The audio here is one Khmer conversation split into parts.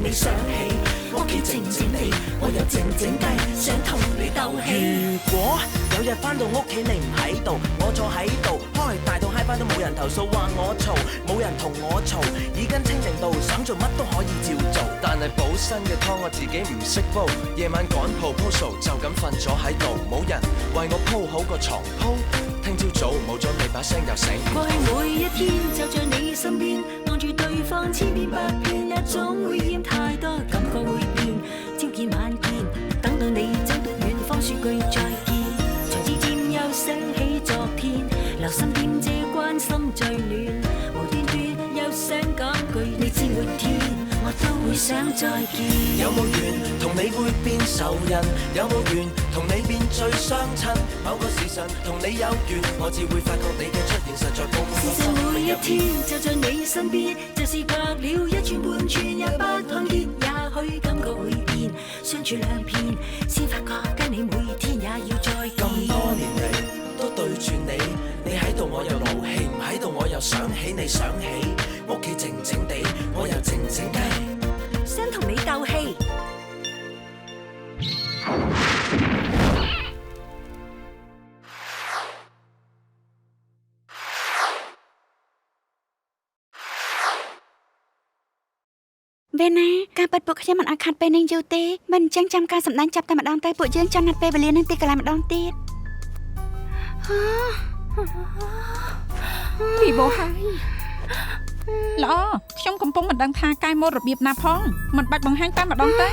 你想起，屋企靜靜地，我又靜靜雞，想同你鬥氣。如果有日返到屋企你唔喺度，我坐喺度開大到嗨翻都冇人投訴話我嘈，冇人同我嘈，耳根清淨到想做乜都可以照做。但係補身嘅湯我自己唔識煲，夜晚趕 proposal 就咁瞓咗喺度，冇人為我鋪好個床鋪。聽朝早冇咗你把聲又醒。過去每一天就在你身邊，望住對方千遍百遍，也總會厭太多感覺會變，朝見晚見，等到你走到遠方說句再見，才漸漸又想起昨天，留心點這關心最暖，無端端又想講句你知沒天，我都會想再見。有冇緣同你會變仇人？有冇緣同你變最相親？某個時辰同你有緣，我只會發覺你嘅出現實在共我心每一天就在你身邊，就是隔了一寸半寸也不看見，也許感覺會變，相處兩遍先發覺跟你每天也要再見。咁多年嚟都對住你，你喺度我又勞氣，唔喺度我又想起你想起，屋企靜靜地，我又靜靜雞，想同你鬥氣。វេណាការប៉ັດពួកខ្ញុំមិនអាចខាត់ពេលនឹងយូរទេមិនអញ្ចឹងចាំការសម្ដែងចាប់តែម្ដងតែពួកយើងចាំណាត់ពេលវេលានឹងទីកន្លែងម្ដងទៀតពីបោះហើយល្អខ្ញុំកំពុងមិនដឹងថាកាយម៉ូដរបៀបណាផងមិនបាច់បង្ហាញតែម្ដងទេ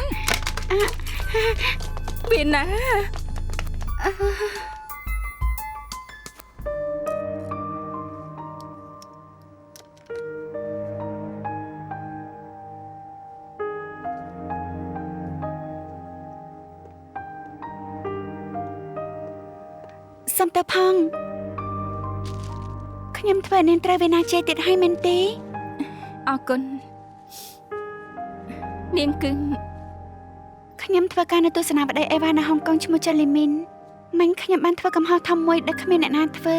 វាណាសុំតើផងខ្ញុំធ្វើនាងត្រូវវេណាជេរទៀតហើយមែនទេអរគុណនាងគឺខ្ញុំធ្វើការនៅទស្សនាបដីអេវ៉ានៅហុងកុងឈ្មោះចាលីមីនមិញខ្ញុំបានធ្វើកំហុសធំមួយដែលគ្មានអ្នកណាធ្វើ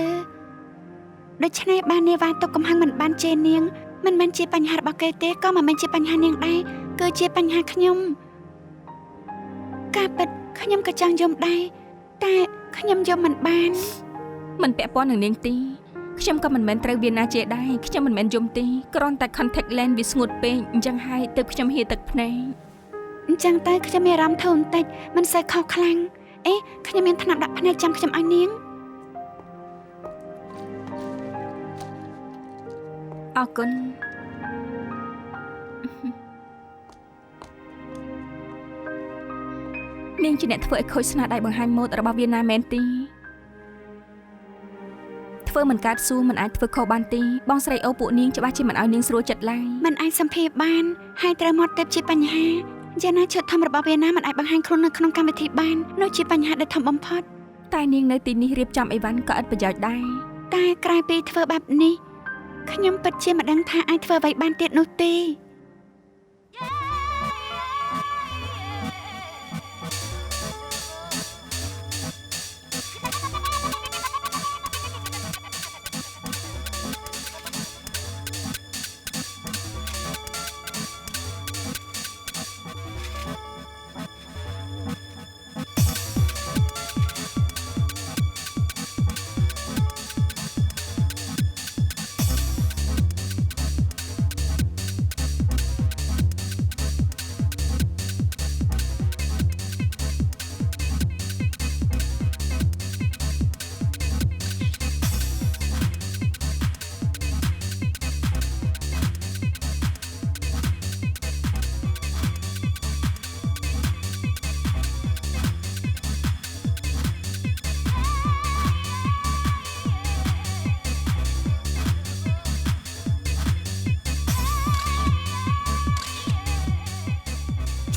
ដូច្នេះបាននាវ៉ាទុកកំហឹងមិនបានជេរនាងមិនមែនជាបញ្ហារបស់គេទេក៏មិនមែនជាបញ្ហានាងដែរគឺជាបញ្ហាខ្ញុំការពិតខ្ញុំក៏ចង់យំដែរតែខ្ញុំយំមិនបានមិនពាក់ព័ន្ធនឹងនាងទេខ្ញុំក៏មិនមែនត្រូវវាណាជេរដែរខ្ញុំមិនមែនយំទេគ្រាន់តែ contact lens វាស្ងួតពេកអញ្ចឹងហើយទើបខ្ញុំហៀទឹកភ្នែកអញ្ចឹងតែខ្ញុំមានអារម្មណ៍ធូរបន្តិចមិនសូវខុសខ្លាំងអេខ្ញុំមានថ្នាំដាក់ភ្នែកចាំខ្ញុំឲ្យនាងអរគុណនាងជាអ្នកធ្វើឲ្យខូចស្នាដៃបង្ហាញម៉ូដរបស់វាណាមែនទេធ្វើមិនកើតសួរមិនអាចធ្វើខុសបានទេបងស្រីអូពួកនាងច្បាស់ជាមិនឲ្យនាងស្រួលចិត្តឡើយមិនអាចសម្ភារបានហើយត្រូវមាត់ទៅជាបញ្ហាយ៉ាងណាឈុតធំរបស់វាណាមិនអាចបង្ហាញខ្លួននៅក្នុងកម្មវិធីបាននោះជាបញ្ហាដែលធំបំផុតតែនាងនៅទីនេះរៀបចំអីវ៉ាន់ក៏ឥតប្រយោជន៍ដែរតែក្រៅពីធ្វើបែបនេះខ្ញុំពិតជាមិនដឹងថាអាចធ្វើអ្វីបានទៀតនោះទេ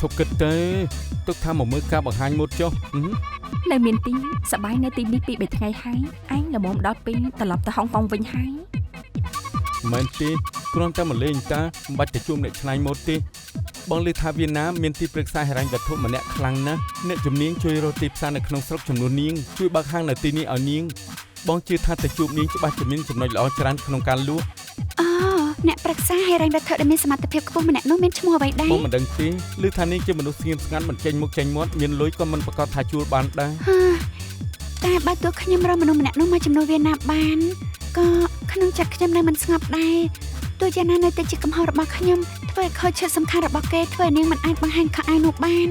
ឈប់គិតទេទុកថាមកមើលការបង្ហាញម៉ូដចុះនៅមានទីសប្បាយនៅទីនេះពី3ថ្ងៃហើយឯងល្មមដល់ពេលត្រឡប់ទៅហុងកុងវិញហើយមែនទេគ្រាន់តែមកលេងតាមិនបាច់ទៅជួបអ្នកឆ្នៃម៉ូដទេបងលើថាវៀតណាមមានទីប្រឹក្សាហិរញ្ញវត្ថុម្នាក់ខ្លាំងណាស់អ្នកជំនាញជួយរកទីផ្សារនៅក្នុងស្រុកចំនួននាងជួយបើកហាងនៅទីនេះឲ្យនាងបងជឿថាទៅជួបនាងច្បាស់ជាមានចំណុចល្អច្រើនក្នុងការលក់អូ អ្នកប្រឹក្សាហិរញ្ញវត្ថុដែលមានសមត្ថភាពខ្ពស់ម្នាក់នោះមានឈ្មោះអ្វីដែរ បងមិនដឹងទេឮថានាងជាមនុស្សស្ងៀមស្ងាត់មិនចេញមុខចេញមាត់មានលុយក៏មិនប្រកាសថាជួលបានដែរ តែបើទោះខ្ញុំរកមនុស្សម្នាក់នោះមកជំនួសវាណាបានក៏ក្នុងចិត្តខ្ញុំនៅមិនស្ងប់ដែរទោះយ៉ាងណានៅតែជាកំហុសរបស់ខ្ញុំធ្វើឲ្យខូចឈុតសំខាន់របស់គេធ្វើឲ្យនាងមិនអាចបង្ហាញខកអាយនោះបាន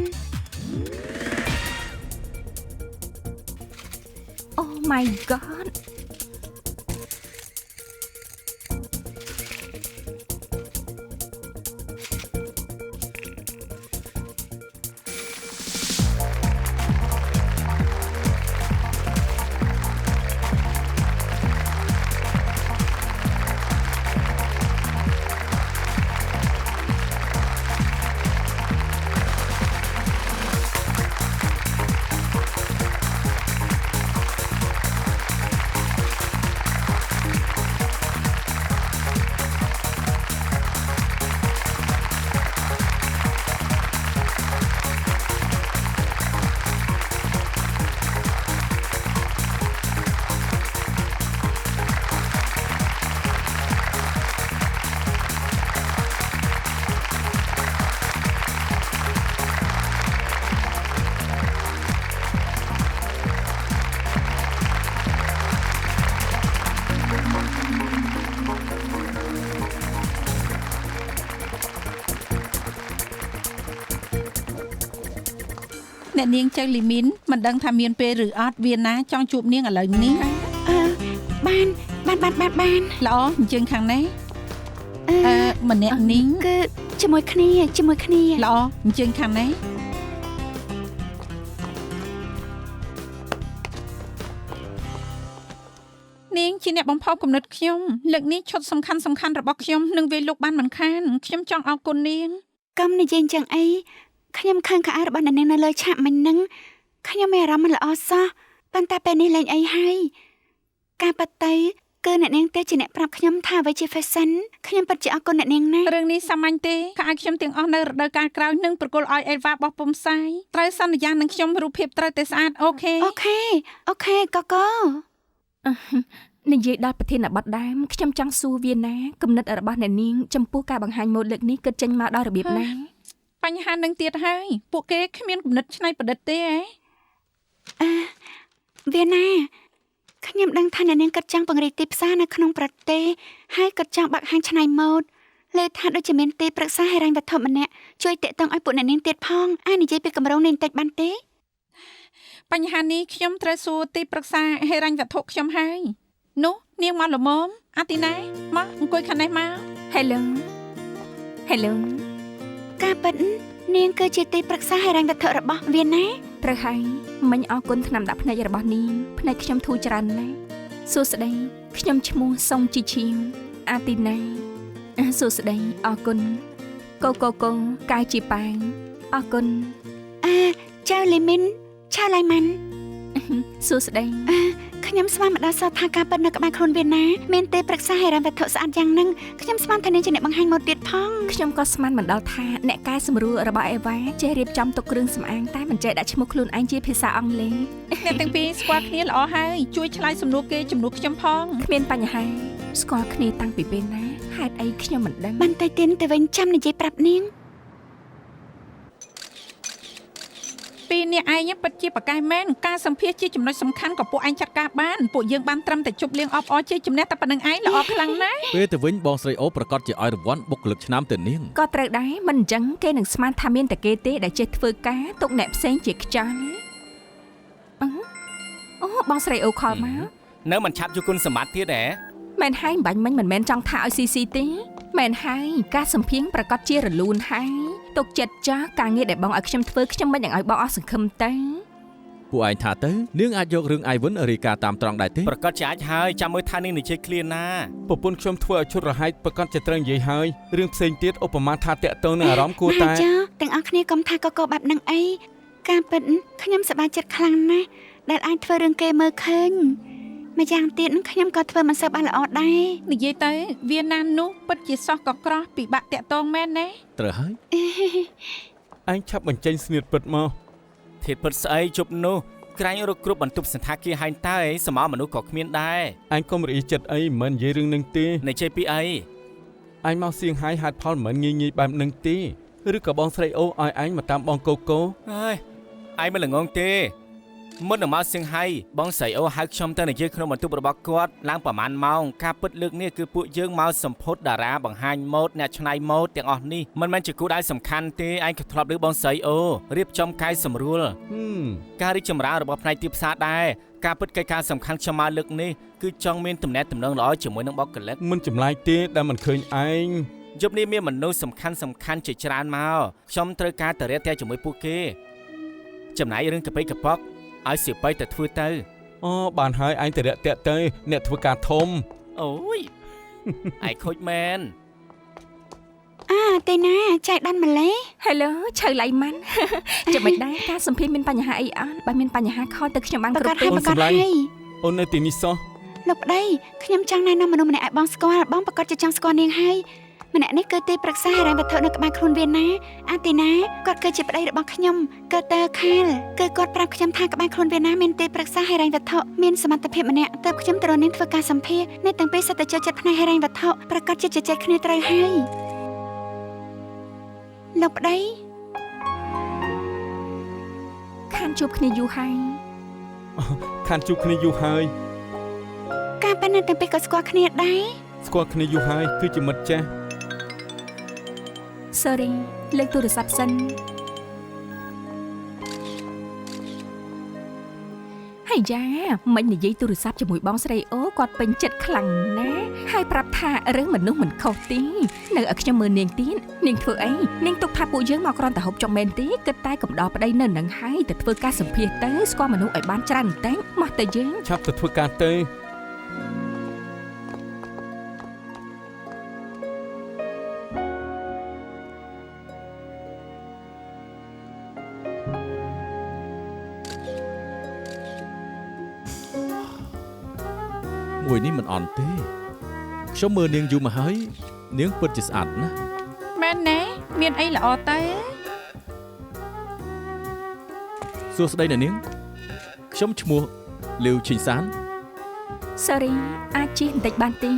Oh my god អ្នកនាងចៅលីមីនមិនដឹងថាមានពេលឬអត់វាណាចង់ជួបនាងឥឡូវនេះ បានល្អអញ្ជើញខាងនេះម្នាក់នាង គឺជាមួយគ្នា ល្អអញ្ជើញខាងនេះនាងជាអ្នកបំផុសគំនិតខ្ញុំលើកនេះឈុតសំខាន់របស់ខ្ញុំនឹងវាយលោកបានមិនខានខ្ញុំចង់អរគុណនាង កុំនិយាយចឹងអីខ្ញុំខឹងខអាយរបស់អ្នកនាងនៅលើឆាកមិញហ្នឹងខ្ញុំមានអារម្មណ៍មិនល្អសោះប៉ុន្តែពេលនេះលែងអីហើយការប៉ັດតៃគឺអ្នកនាងទេជាអ្នកប្រាប់ខ្ញុំថាអ្វីជា fashion ខ្ញុំពិតជាអរគុណអ្នកនាងណាស់ រឿងនេះសាមញ្ញទេខអាយខ្ញុំទាំងអស់នៅរដូវកាលក្រោយនឹងប្រគល់ឲ្យអេវ៉ាបោះពុំផ្សាយត្រូវសន្យានឹងខ្ញុំរូបភាពត្រូវតែស្អាតអូខេ អូខេកក និយាយដល់ប្រធានបទដើមខ្ញុំចង់សួរវាណាគំនិតរបស់អ្នកនាងចំពោះការបង្ហាញម៉ូដលើកនេះគិតចេញមកដល់របៀបណា បញ្ហានឹងទៀតហើយពួកគេគ្មានគំនិតច្នៃប្រឌិតទេវាណាខ្ញុំដឹងថាអ្នកនាងគិតចង់ពង្រីកទីផ្សារនៅក្នុងប្រទេសហើយគិតចង់បើកហាងច្នៃម៉ូដលើថាដូចជាមានទីប្រឹក្សាហិរញ្ញវត្ថុម្នាក់ជួយតាក់ទងឲ្យពួកអ្នកនាងទៀតផងអាចនិយាយពីកម្រងនេះបន្តិចបានទេ បញ្ហានេះខ្ញុំត្រូវសួរទីប្រឹក្សាហិរញ្ញវត្ថុខ្ញុំហើយនោះនាងមកល្មមអាទីណែមកអង្គុយខាងនេះមក Hello ការពិតនាងគឺជាទីប្រឹក្សាហិរញ្ញវត្ថុរបស់វាណា ត្រូវហើយមិញអរគុណថ្នាំដាក់ភ្នែករបស់នាងភ្នែកខ្ញុំធូរច្រើនណាស់សួស្តីខ្ញុំឈ្មោះសុងជីឈៀវអាទីណាសួស្តីអរគុណកូកាយជាប៉ាងអរគុណ ចៅលីមីនឆាឡៃម៉ាន់ សួស្តី ខ្ញុំស្មានមកដល់សតថាការពិតនៅក្បែរខ្លួនវាណាមានទេប្រឹក្សាហិរញ្ញវត្ថុស្អាតយ៉ាងហ្នឹងខ្ញុំស្មានថានាងជាអ្នកបង្ហាញម៉ូដទៀតផង ខ្ញុំក៏ស្មានមិនដល់ថាអ្នកកែសម្រួលរបស់អេវ៉ាចេះរៀបចំទុកគ្រឿងសម្អាងតែមិនចេះដាក់ឈ្មោះខ្លួនឯងជាភាសាអង់គ្លេស អ្នកទាំងពីរស្គាល់គ្នាល្អហើយជួយឆ្លើយសំណួរគេជំនួសខ្ញុំផង គ្មានបញ្ហាស្គាល់គ្នាតាំងពីពេលណាហេតុអីខ្ញុំមិនដឹង បន្តិចទៀតទៅវិញចាំនិយាយប្រាប់នាង ពីអ្នកឯងពិតជាប្រកែកមែនការសម្ភាសជាចំណុចសំខាន់ក៏ពួកឯងចាត់ការបានពួកយើងបានត្រឹមតែជប់លៀងអបអរជាជំនះតែប៉ុណ្្នឹងឯងល្អខ្លាំងណាស់ ពេលទៅវិញបងស្រីអូប្រកាសជាឲ្យរង្វាន់បុគ្គលិកឆ្នាំទៅនាង ក៏ត្រូវដែរមិនអញ្ចឹងគេនឹងស្មានថាមានតែគេទេដែលចេះធ្វើការទុកអ្នកផ្សេងជាខ្ចន់អូបងស្រីអូខលមក នៅមិនឆាប់ជួគុណសម្បត្តិទៀតហ៎ មែនហើយបាញ់មិញមិនមែនចង់ថាឲ្យស៊ីទេមែនហើយការសម្ភាងប្រកាសជារលូនហើយទុកចិត្តចាស់ការងារដែលបងឲ្យខ្ញុំធ្វើខ្ញុំមិននឹងឲ្យបងអស់សង្ឃឹមទៅ ពួកឯងថាទៅនាងអាចយករឿងអៃវិនរីកាតាមត្រង់ដែរទេ ប្រកាសជាអាចហើយចាំមើលថានាងនិយាយឃ្លានណា ប្រពន្ធខ្ញុំធ្វើឲ្យឈុតរហែកប្រកាសជាត្រូវនិយាយហើយរឿងផ្សេងទៀតឧបមាថាតាក់ទងនឹងអារម្មណ៍គួរតែ ចាទាំងអស់គ្នាកុំថាកកបែបហ្នឹងអីការពិតខ្ញុំសប្បាយចិត្តខ្លាំងណាស់ដែលអាចធ្វើរឿងគេមើលឃើញម្យ៉ាងទៀតខ្ញុំក៏ធ្វើមិនសូវបានល្អដែរ និយាយទៅវាណាននោះពិតជាសោះក៏ក្រោះពិបាកតាក់ទងមែនណា ត្រូវហើយ ឯងឆាប់បញ្ចេញស្នៀតពិតមក ធាតពិតស្អីជប់នោះក្រាញ់រកគ្រប់បន្ទប់សន្តាគារហែងតើសមោមនុស្សក៏គ្មានដែរ ឯងកុំរអ៊ីចិត្តអីមិននិយាយរឿងនឹងទេ និយាយពីអី អញមកសៀងហៃហេតុផលមិនងាយងាយបែបនឹងទេឬក៏បងស្រីអូឲ្យអញមកតាមបងកូកូ ហើយឯងមិនល្ងងទេមុននឹងមកសៀងហៃបងស្រីអូហៅខ្ញុំទៅនិយាយក្នុងបន្ទប់របស់គាត់ឡើងប្រហែលម៉ោងការពិតលើកនេះគឺពួកយើងមកសម្ពុតតារាបង្ហាញម៉ូដអ្នកច្នៃម៉ូដទាំងអស់នេះមិនមែនជាគូដៅសំខាន់ទេឯងក៏ធ្លាប់ឮបងស្រីអូរៀបចំកែសម្រួលការរីកចម្រើនរបស់ផ្នែកទីផ្សារដែរការពិតកិច្ចការសំខាន់ខ្ញុំមកលើកនេះគឺចង់មានទំនាក់ទំនងល្អជាមួយនឹងបុគ្គលិក មិនចម្លែកទេដែលមិនឃើញឯង យប់នេះមានមនុស្សសំខាន់ជាច្រើនមកខ្ញុំត្រូវការទៅរាក់ទាក់ជាមួយពួកគេចំណាយរឿងកប៉ិកប៉ុកឲ្យសៀបៃទៅធ្វើទៅ អូបានហើយឯងទៅរាក់ទាក់ទៅអ្នកធ្វើការធំ អូយ ឯងខូចមែន ទេណាចែកដានម្លេះ Hello ឆៅឡៃម៉ាន់ ចាំមិនដែរការសម្ភារមានបញ្ហាអីអត់បើមានបញ្ហាខលទៅខ្ញុំបានគ្រប់ពេល ប្រកាសឲ្យ អូននៅទីនេះសោះ លោកប្តីខ្ញុំចង់ណែនាំមនុស្សម្នាក់ឲ្យបងស្គាល់បងប្រកាសជាចង់ស្គាល់នាងហើយម្នាក់នេះគឺទីប្រឹក្សាហិរញ្ញវត្ថុនៅក្បែរខ្លួនវៀនណាអាទីណាគាត់គឺជាប្តីរបស់ខ្ញុំគឺតើខាលគឺគាត់ប្រាប់ខ្ញុំថាក្បែរខ្លួនវៀនណាមានទីប្រឹក្សាហិរញ្ញវត្ថុមានសមត្ថភាពម្នាក់ទើបខ្ញុំទៅរកនាងធ្វើការសម្ភារអ្នកទាំងពីរសិតតែចូលចិត្តផ្នែកហិរញ្ញវត្ថុប្រកាសជាជជែកគ្នាត្រូវហើយលោកប្តី ខានជួបគ្នាយូរហើយ ខានជួបគ្នាយូរហើយ ការប៉ាអ្នកទាំងពីរក៏ស្គាល់គ្នាដែរ ស្គាល់គ្នាយូរហើយគឺជាមិត្តចាស់ Sorry លេខទូរស័ព្ទសិនហើយយ៉ាមិននិយាយទូរស័ព្ទជាមួយបងស្រីអូគាត់ពេញចិត្តខ្លាំងណាស់ហើយប្រាប់ថារឿងមនុស្សមិនខុសទេនៅឲ្យខ្ញុំមើលនាងទៀតនាងធ្វើអីនាងទុកថាពួកយើងមកគ្រាន់តែហូបចុកមែនទេគិតតែកំដរប្តីនៅនឹងហើយទៅធ្វើការសម្ភាសទៅស្គាល់មនុស្សឲ្យបានច្រើនបន្តិចមកតែយើង ឆាប់ទៅធ្វើការទៅ មួយនេះមិនអន់ទេខ្ញុំមើលនាងយូរមកហើយនាងពិតជាស្អាតណាស់ មែនណែមានអីល្អទេ សួស្តីអ្នកនាងខ្ញុំឈ្មោះលាវឈីសាន Sorry អាចជិះបន្តិចបានទេ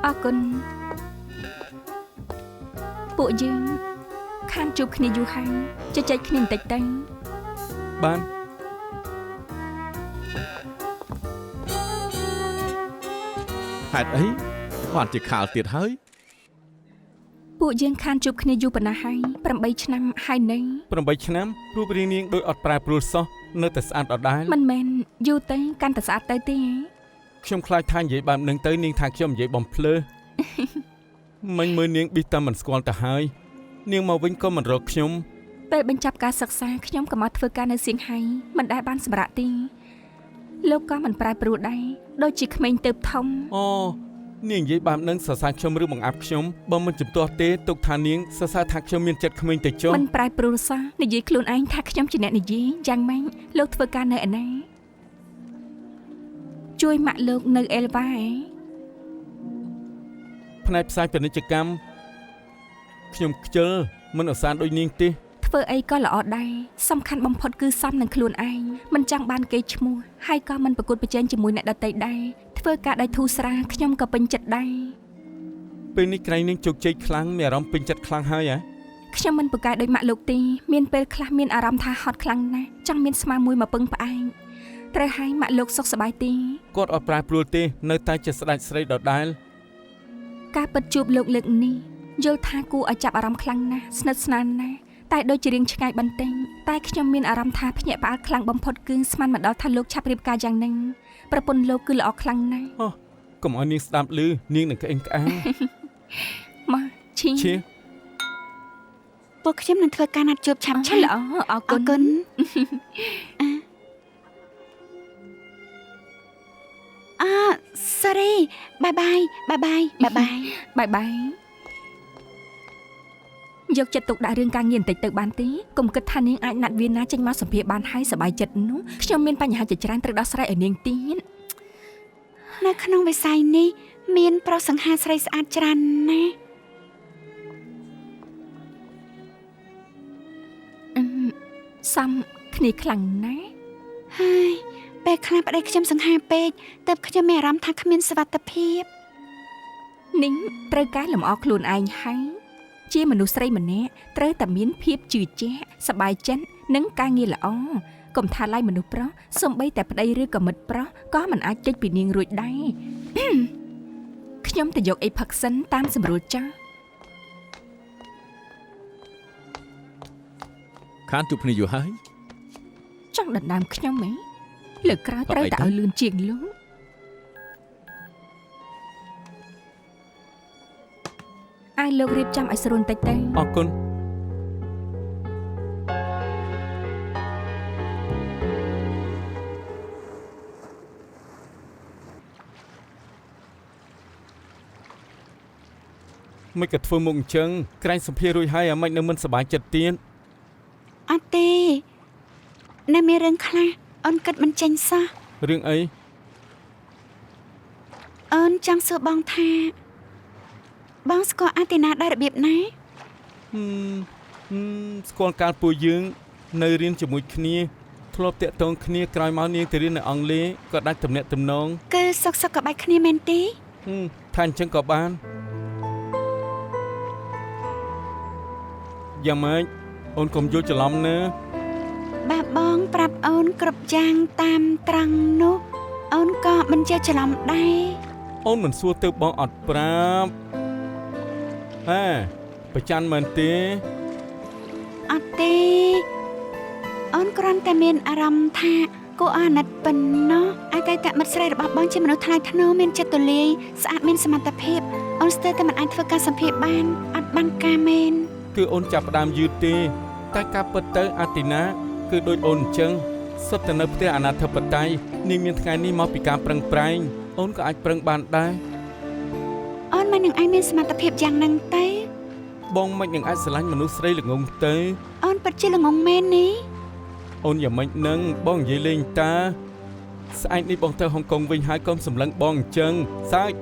អរគុណពួកយើងខានជួបគ្នាយូរហើយជជែកគ្នាបន្តិចទៅ បាន ហេតុអីបានជាខាលទៀតហើយ ពួកយើងខានជួបគ្នាយូរប៉ុណ្ណាហើយ8ឆ្នាំហើយនៅ 8 ឆ្នាំរូបរាងនាងដូចអត់ប្រែប្រួលសោះនៅតែស្អាតដដែល មិនមែនយូរទៅកាន់តែស្អាតទៅទេ ខ្ញុំខ្លាចថានិយាយបែបនឹងទៅនាងថាខ្ញុំនិយាយបំភ្លើ មិញមើលនាងប៊ីតែមិនស្គាល់ទៅហើយនាងមកវិញក៏មិនរកខ្ញុំ ពេលបញ្ចប់ការសិក្សាខ្ញុំក៏មកធ្វើការនៅសៀងហៃមិនដែលបានសម្រាប់ទេលោកក៏មិនប្រែប្រួលដែរដូចជាក្មេងទៅធំ អូនាងនិយាយបែបនឹងសរសើរខ្ញុំឬបង្អាប់ខ្ញុំបើមិនជំទាស់ទេទុកថានាងសរសើរថាខ្ញុំមានចិត្តក្មេងទៅចុះ មិនប្រែប្រួលសោះនិយាយខ្លួនឯងថាខ្ញុំជាអ្នកនិយាយយ៉ាងម៉េចលោកធ្វើការនៅឯណាជួយម៉ាក់លោកនៅអេលវ៉ាឯ ផ្នែកផ្សាយពាណិជ្ជកម្មខ្ញុំខ្ជិលមិនអសានដូចនាងទេ ធ្វើអីក៏ល្អដែរសំខាន់បំផុតគឺសមនឹងខ្លួនឯងមិនចង់បានគេឈ្មោះហើយក៏មិនប្រកួតប្រជែងជាមួយអ្នកដទៃដែរធ្វើការដោយធូរស្រាលខ្ញុំក៏ពេញចិត្តដែរ ពេលនេះក្រែងនាងជោគជ័យខ្លាំងមានអារម្មណ៍ពេញចិត្តខ្លាំងហើយហ៎ ខ្ញុំមិនប្រកែកដោយម៉ាក់លោកទេមានពេលខ្លះមានអារម្មណ៍ថាហត់ខ្លាំងណាស់ចង់មានស្មាមួយមកពឹងផ្អែកត្រូវឲ្យម៉ាក់លោកសុខសប្បាយទេ គាត់អត់ប្រែប្រួលទេនៅតែជាស្ដេចស្រីដដែល ការពិតជួបលោកលើកនេះយល់ថាគួរឲ្យចាប់អារម្មណ៍ខ្លាំងណាស់ស្និទ្ធស្នាលណាស់តែដូចជារៀងឆ្ងាយបន្តិចតែខ្ញុំមានអារម្មណ៍ថាភ្ញាក់ផ្អើលខ្លាំងបំផុតគឺស្មានមកដល់ថាលោកឆាប់រៀបការយ៉ាងហ្នឹងប្រពន្ធលោកគឺល្អខ្លាំងណាស់ អូកុំឲ្យនាងស្ដាប់ឮនាងនឹងក្អេងក្អាង មកឈី ឈៀ ពួកខ្ញុំនឹងធ្វើការណាត់ជួបឆាប់ឆាប់ ល្អអរ អរគុណ sorry bye bye bye bye bye bye បាយបាយយកចិត្តទុកដាក់រឿងការងារបន្តិចទៅបានទេកុំគិតថានាងអាចណាត់វាណាចេញមកសម្ភារបានហើយសប្បាយចិត្តនោះខ្ញុំមានបញ្ហាជាច្រើនត្រូវដោះស្រាយឲ្យនាងទៀត នៅក្នុងវិស័យនេះមានប្រុសសង្ហាស្រីស្អាតច្រើនណាស់ សំគ្នាខ្លាំងណាស់ ហើយពេលខ្លះប្តីខ្ញុំសង្ហាពេកទើបខ្ញុំមានអារម្មណ៍ថាគ្មានសុវត្ថិភាព នាងត្រូវការលំអខ្លួនឯងហើយជាមនុស្សស្រីម្នាក់ត្រូវតែមានភាពជឿជាក់សប្បាយចិត្តនិងការងារល្អកុំថាឡាយមនុស្សប្រុសសូម្បីតែប្តីឬក៏មិត្តប្រុសក៏មិនអាចចេញពីនាងរួចដែរ ខ្ញុំទៅយកអីផឹកសិនតាមសម្រួលចាស់ ខានជួបគ្នាយូរហើយ ចង់ដណ្ដើមខ្ញុំហ៎លើកក្រោយត្រូវតែឲ្យលឿនជាងលោកឲ្យលោករៀបចំឲ្យស្រួលតិចទៅ អរគុណមិនក៏ធ្វើមុខអញ្ចឹងក្រែងសម្ភាររួចហើយអាមិននៅមិនសប្បាយចិត្តទៀត អត់ទេនៅមានរឿងខ្លះអូនគិតមិនចេញសោះ រឿងអី អូនចង់សួរបងថាបងស្គាល់អាទីណាដោយរបៀបណា ស្គាល់កាលពួកយើងនៅរៀនជាមួយគ្នាធ្លាប់តាក់ទងគ្នាក្រោយមកនាងទៅរៀននៅអង់គ្លេសក៏ដាច់ទំនាក់ទំនង គឺសុកក៏បាច់គ្នាមែនទេ ថាអញ្ចឹងក៏បានយ៉ាងម៉េចអូនកុំយល់ច្រឡំណា បើបងប្រាប់អូនគ្រប់យ៉ាងតាមត្រង់នោះអូនក៏មិនជាច្រឡំដែរ អូនមិនសួរទៅបងអត់ប្រាប់ប្រច័ណ្ឌមែនទេ អត់ទេអូនគ្រាន់តែមានអារម្មណ៍ថាគួរអាណិតប៉ុណ្ណោះអតីតមិត្តស្រីរបស់បងជាមនុស្សថ្លៃថ្នូរមានចិត្តទូលាយស្អាតមានសមត្ថភាពអូនស្ទើរតែមិនអាចធ្វើការសម្ភារបានអត់បានការមែន គឺអូនចាប់ផ្ដើមយឺតទេតែការពិតទៅអាទីណាគឺដូចអូនអញ្ចឹងសុទ្ធតែនៅផ្ទះអនាធិបតេយ្យនាងមានថ្ងៃនេះមកពីការប្រឹងប្រែងអូនក៏អាចប្រឹងបានដែរ អូនមិននឹងអាចមានសមត្ថភាពយ៉ាងហ្នឹងទេ បងមិននឹងអាចស្រឡាញ់មនុស្សស្រីល្ងងទៅ អូនពិតជាល្ងងមែននេះ អូនយ៉ាងម៉េចនឹងបងនិយាយលេងតាស្អែកនេះបងទៅហុងកុងវិញហើយកុំសម្លឹងបងអញ្ចឹងសាច់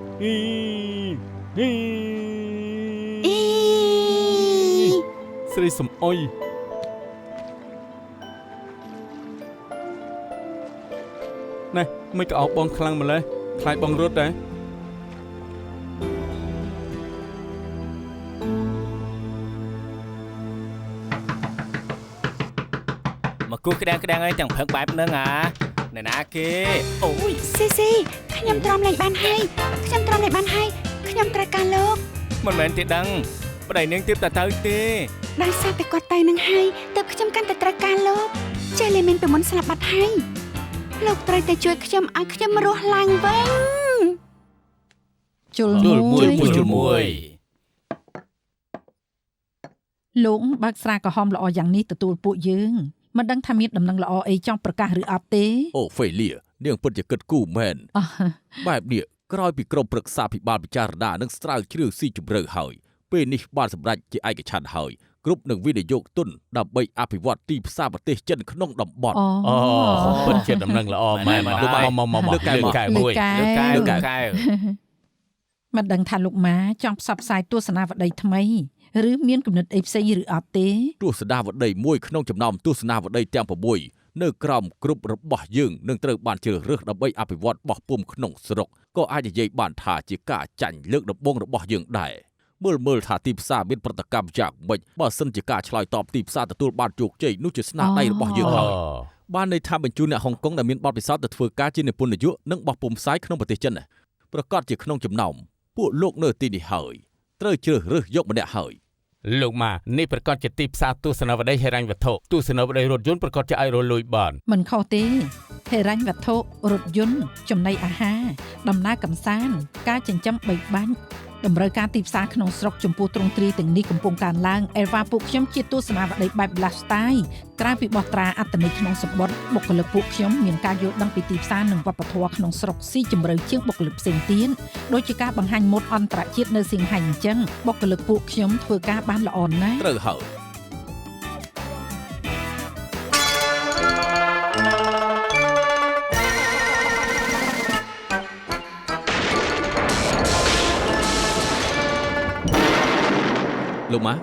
ស្រីសំអុយណែមិនក៏អោបបងខ្លាំងម្ល៉េះខ្លាចបងរត់ដែរ មកគូក្តាំងអីទាំងព្រឹកបែបហ្នឹងអាណែណាគេអូយ ស៊ីខ្ញុំទ្រាំលេងបានហើយខ្ញុំត្រូវការលោក មិនមែនទេដឹងប្តីនាងទៀតទៅទេ ដោយសារតែគាត់ទៅនឹងហើយទើបខ្ញុំកាន់តែត្រូវការលោកចេះលេមានពីមុនស្លាប់បាត់ហើយលោកត្រូវតែជួយខ្ញុំឲ្យខ្ញុំរស់ឡើងវិញ ជុលមួយ លោកបើកស្រាក្រហមល្អយ៉ាងនេះទទួលពួកយើងមិនដឹងថាមានដំណឹងល្អអីចង់ប្រកាសឬអត់ទេ អូហ្វេលីនាងពិតជាគិតគូមែនបែបនេះក្រោយពីក្រុមប្រឹក្សាភិបាលពិចារណានិងស្រាវជ្រាវស៊ីជម្រៅហើយពេលនេះបានសម្រេចជាឯកច្ឆន្ទហើយគ្រប់នឹងវិនិយោគទុនដើម្បីអភិវឌ្ឍទីផ្សារប្រទេសចិនក្នុងតំបន់ ពិតជាដំណឹងល្អមែនមកលើកកែមួយ មិនដឹងថាលោកម៉ាចង់ផ្សព្វផ្សាយទស្សនាវដ្តីថ្មីឬមានគំនិតអីផ្សេងឬអត់ទេ ទស្សនាវដ្តីមួយក្នុងចំណោមទស្សនាវដ្តីទាំង6នៅក្រោមគ្រប់របស់យើងនឹងត្រូវបានជ្រើសរើសដើម្បីអភិវឌ្ឍបោះពុំក្នុងស្រុកក៏អាចនិយាយបានថាជាការចាញ់លើកដំបូងរបស់យើងដែរមើលថាទីផ្សារមានប្រតិកម្មយ៉ាងម៉េចបើសិនជាការឆ្លើយតបទីផ្សារទទួលបានជោគជ័យនោះជាស្នាដៃរបស់យើងហើយបានន័យថាបញ្ជូនអ្នកហុងកុងដែលមានបទពិសោធន៍ទៅធ្វើការជានិពន្ធនាយកនិងបោះពុម្ពផ្សាយក្នុងប្រទេសចិនប្រកាសជាក្នុងចំណោមពួកលោកនៅទីនេះហើយត្រូវជ្រើសរើសយកម្នាក់ហើយ លោកម៉ានេះប្រកាសជាទីផ្សារទស្សនវិស័យហិរញ្ញវត្ថុទស្សនវិស័យរថយន្តប្រកាសជាអាចរលួយបាន មិនខុសទេហិរញ្ញវត្ថុរថយន្តចំណីអាហារដំណើរកម្សាន្តការចិញ្ចឹមបីបាច់តម្រូវការទីផ្សារក្នុងស្រុកចំពោះទ្រង់ទ្រាយទាំងនេះកំពុងកើនឡើងអេវ៉ាពួកខ្ញុំជាទស្សនាវដ្តីបែប lifestyle ក្រៅពីបោះត្រាអត្តន័យក្នុងសម្បត្តិបុគ្គលិកពួកខ្ញុំមានការយល់ដឹងពីទីផ្សារនិងវប្បធម៌ក្នុងស្រុកស៊ីជម្រៅជាងបុគ្គលិកផ្សេងទៀតដូចជាការបង្ហាញម៉ូដអន្តរជាតិនៅសៀងហៃអញ្ចឹងបុគ្គលិកពួកខ្ញុំធ្វើការបានល្អណាស់ ត្រូវហើយ លោកម៉ា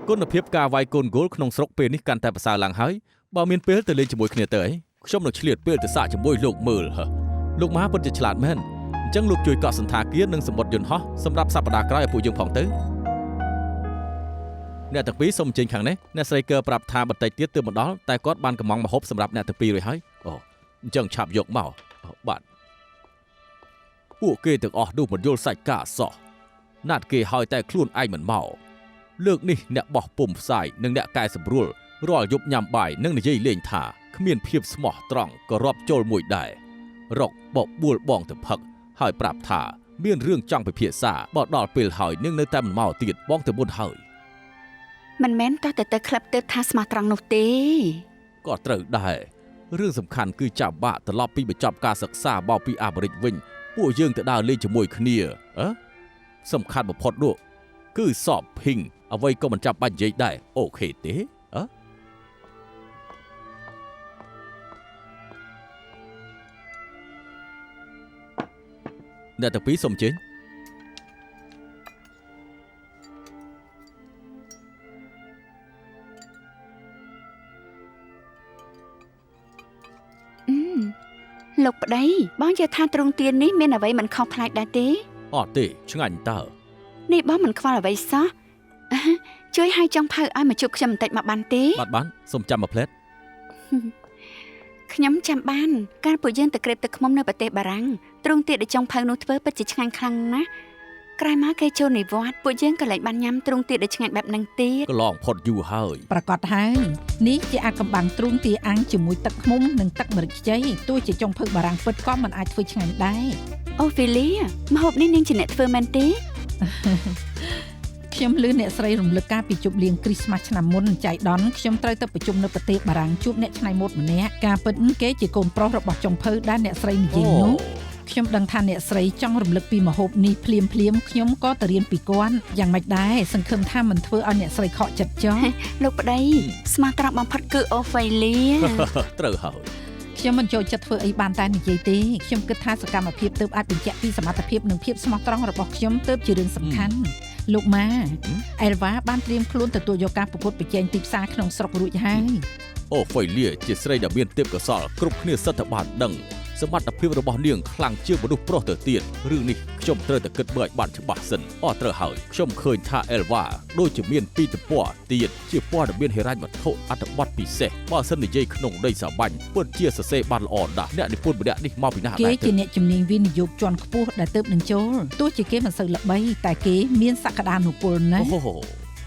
គុណភាពការវាយកូនគោលក្នុងស្រុកពេលនេះកាន់តែប្រសើរឡើងហើយបើមានពេលទៅលេងជាមួយគ្នាទៅខ្ញុំនឹងឆ្លៀតពេលទៅសាកជាមួយលោកមើលលោកម៉ាពិតជាឆ្លាតមែន អញ្ចឹងលោកជួយកក់សន្តាគារនិងសម្បត្តិយន្តហោះសម្រាប់សប្តាហ៍ក្រោយឲ្យពួកយើងផងទៅអ្នកទាំងពីរសូមចេញខាងនេះអ្នកស្រីកើប្រាប់ថាបន្តិចទៀតទើបមកដល់តែគាត់បានកំងម្ហូបសម្រាប់អ្នកទាំងពីររួចហើយអូអញ្ចឹងឆាប់យកមកបាទពួកគេទាំងអស់នោះមិនយល់សាច់ការសោះណាត់គេឲ្យតែខ្លួនឯងមិនមកលើកនេះអ្នកបោះពុំផ្សាយនិងអ្នកកែសម្រួលរាល់យប់ញ៉ាំបាយនិងនិយាយលេងថាគ្មានភាពស្មោះត្រង់ក៏រាប់ចូលមួយដែររកបបួលបងទៅផឹកហើយប្រាប់ថាមានរឿងចង់ពិភាក្សាបើដល់ពេលហើយនឹងនៅតែមិនមកទៀតបងទៅមុនហើយមិនមែនតោះទៅក្លឹបទៅថាស្មោះត្រង់នោះទេក៏ត្រូវដែររឿងសំខាន់គឺចាំបាក់ត្រឡប់ពីបញ្ចប់ការសិក្សាបោកពីអាមេរិកវិញពួកយើងទៅដើរលេងជាមួយគ្នាសំខាន់បំផុតនោះគឺសបភីងអ្វីក៏មិនចាំបាច់និយាយដែរអូខេទេអ្នកទាំងពីរសូមចេញលោកប្តីបងយល់ថាទ្រង់ទាននេះមានអ្វីមិនខុសប្លែកដែរទេអត់ទេឆ្ងាញ់តើនេះបងមិនខ្វល់អ្វីសោះជួយឲ្យចង់ផៅឲ្យមកជួបខ្ញុំបន្តិចមកបានទេបានសូមចាំមួយផ្លែតខ្ញុំចាំបានកាលពួកយើងទៅក្រេបទឹកឃ្មុំនៅប្រទេសបារាំងទ្រង់ទានដែលចង់ផៅនោះធ្វើពិតជាឆ្ងាញ់ខ្លាំងណាស់ក្រោយមកគេចូលនិវត្តន៍ពួកយើងក៏លែងបានញ៉ាំទ្រង់ទានដែលឆ្ងាញ់បែបហ្នឹងទៀតក៏ឡងផុតយូរហើយប្រកាសហើយនេះជាអាកំបាំងទ្រង់ទាអាំងជាមួយទឹកឃ្មុំនិងទឹកម្រេចខ្ចីទោះជាចុងភៅបារាំងពិតក៏មិនអាចធ្វើឆ្ងាញ់ដែរអូហ្វីលីម្ហូបនេះនាងជាអ្នកធ្វើមែនទេខ្ញុំលឺអ្នកស្រីរំលឹកការពីជប់លៀងគ្រីស្មាស់ឆ្នាំមុនចៃដន្យខ្ញុំត្រូវទៅប្រជុំនៅប្រទេសបារាំងជួបអ្នកច្នៃម៉ូដម្នាក់ការពិតគេជាកូនប្រុសរបស់ចុងភៅដែលអ្នកស្រីនិយាយនោះខ្ញុំដឹងថាអ្នកស្រីចង់រំលឹកពីម្ហូបនេះភ្លាមខ្ញុំក៏ទៅរៀនពីគាត់យ៉ាងម៉េចដែរសង្ឃឹមថាមិនធ្វើឲ្យអ្នកស្រីខកចិត្តចុះលោកប្តីស្មោះត្រង់បំផុតគឺអូហ្វេលីត្រូវហើយខ្ញុំមិនចូលចិត្តធ្វើអីបានតែនិយាយទេខ្ញុំគិតថាសកម្មភាពទើបអាចបញ្ជាក់ពីសមត្ថភាពនិងភាពស្មោះត្រង់របស់ខ្ញុំទើបជារឿងសំខាន់លោកម៉ាអែលវ៉ាបានត្រៀមខ្លួនទទួលយកការប្រកួតប្រជែងទីផ្សារក្នុងស្រុករួចហើយអូហ្វេលីជាស្រីដែលមានទេពកោសល្យគ្រប់គ្នាសិតតែបានដឹងសមត្ថភាពរបស់នាងខ្លាំងជាងមនុស្សប្រុសទៅទៀតរឿងនេះខ្ញុំត្រូវតែគិតមើលឲ្យបានច្បាស់សិនត្រូវហើយខ្ញុំឃើញថាអែលវ៉ាដូចជាមានពីរទំព័រទៀតជាព័ត៌មានហិរញ្ញវត្ថុអត្ថបទពិសេសបើសិននិយាយក្នុងដីសាមញ្ញពិតជាសរសេរបានល្អណាស់អ្នកនិពន្ធម្នាក់នេះមកពីណាគេជាអ្នកជំនាញវិនិយោគជាន់ខ្ពស់ដែលទើបនឹងចូលទោះជាគេមិនសូវល្បីតែគេមានសក្តានុពលណាស់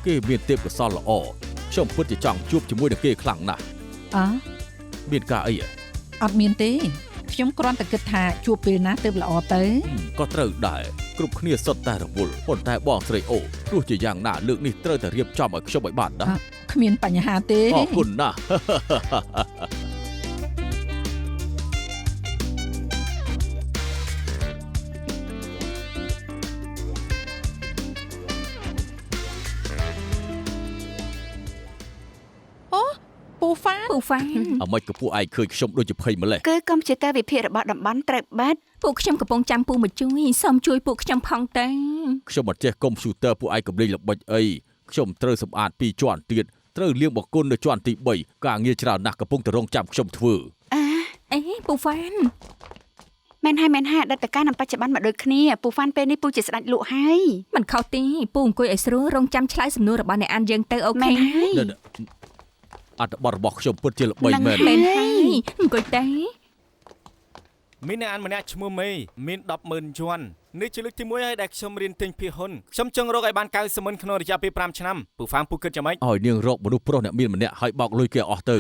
គេមានទេពកោសល្យល្អខ្ញុំពិតជាចង់ជួបជាមួយនឹងគេខ្លាំងណាស់មានការអីអត់មានទេខ្ញុំគ្រាន់តែគិតថាជួបពេលណាទើបល្អទៅក៏ត្រូវដែរគ្រប់គ្នាសុទ្ធតែរវល់ប៉ុន្តែបងស្រីអូទោះជាយ៉ាងណាលើកនេះត្រូវតែរៀបចំឲ្យខ្ញុំឲ្យបានណាគ្មានបញ្ហាទេអរគុណណាស់ពូហ្វានអ្មេចក៏ពួកឯងឃើញខ្ញុំដូចជាភ័យម្លេះគឺកុំព្យូទ័រវិភាគរបស់តំបន់ត្រូវបិទពួកខ្ញុំកំពុងចាំពូមកជួយសូមជួយពួកខ្ញុំផងទៅខ្ញុំមិនចេះកុំព្យូទ័រពួកឯងកំលេងល្បិចអីខ្ញុំត្រូវសម្អាត2ជាន់ទៀតត្រូវលាងបង្គន់នៅជាន់ទី3ការងារច្រើនណាស់កំពុងតែរងចាំខ្ញុំធ្វើអេពូហ្វានមែនហើយដិតកាលនឹងបច្ចុប្បន្នមកដូចគ្នាពូហ្វានពេលនេះពូជាស្ដេចលក់ហើយមិនខុសទេពូអង្គុយឲ្យស្រួលរងចាំឆ្លើយសំណួររបស់អ្នកអានយើងទៅអូខេអត្ថបទរបស់ខ្ញុំពិតជាល្បីមែនហើយអង្គុយតែមានអ្នកអានម្នាក់ឈ្មោះមេមាន 100000 ជាន់នេះជាលើកទី1ហើយដែលខ្ញុំរៀនទិញភាគហ៊ុនខ្ញុំចង់រកឲ្យបាន90,000ក្នុងរយៈពេល5ឆ្នាំពូហ្វាំពូគិតយ៉ាងម៉េចឲ្យនាងរកមនុស្សប្រុសអ្នកមានម្នាក់ឲ្យបោកលុយគេអស់ទៅ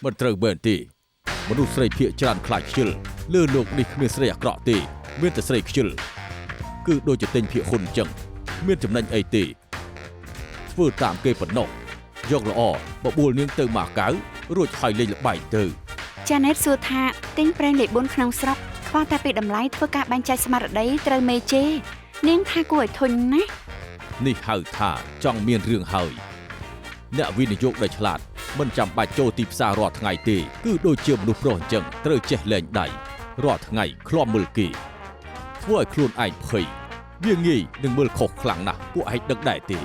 មិនត្រូវមែនទេមនុស្សស្រីភាគច្រើនខ្លាចខ្ជិលលើលោកនេះគ្មានស្រីអាក្រក់ទេមានតែស្រីខ្ជិលគឺដូចជាទិញភាគហ៊ុនអញ្ចឹងមានចំណេញអីទេធ្វើតាមគេប៉ុណ្ណោះយកល្អបបួលនាងទៅម៉ាកាវរួចហើយលេងល្បែងទៅចាណេតសួរថាទិញប្រេងលេខ4ក្នុងស្រុកខ្វល់តែពីតម្លៃធ្វើការបែងចែកស្មារតីត្រូវមេជេនាងថាគួរឲ្យធុញណាស់នេះហៅថាចង់មានរឿងហើយអ្នកវិនិយោគដែលឆ្លាតមិនចាំបាច់ចូលទីផ្សាររាល់ថ្ងៃទេគឺដូចជាមនុស្សប្រុសអញ្ចឹងត្រូវចេះលែងដៃរាល់ថ្ងៃឃ្លាំមើលគេធ្វើឲ្យខ្លួនឯងភ័យវាងាយនឹងមើលខុសខ្លាំងណាស់ពួកឯងដឹងដែរទេ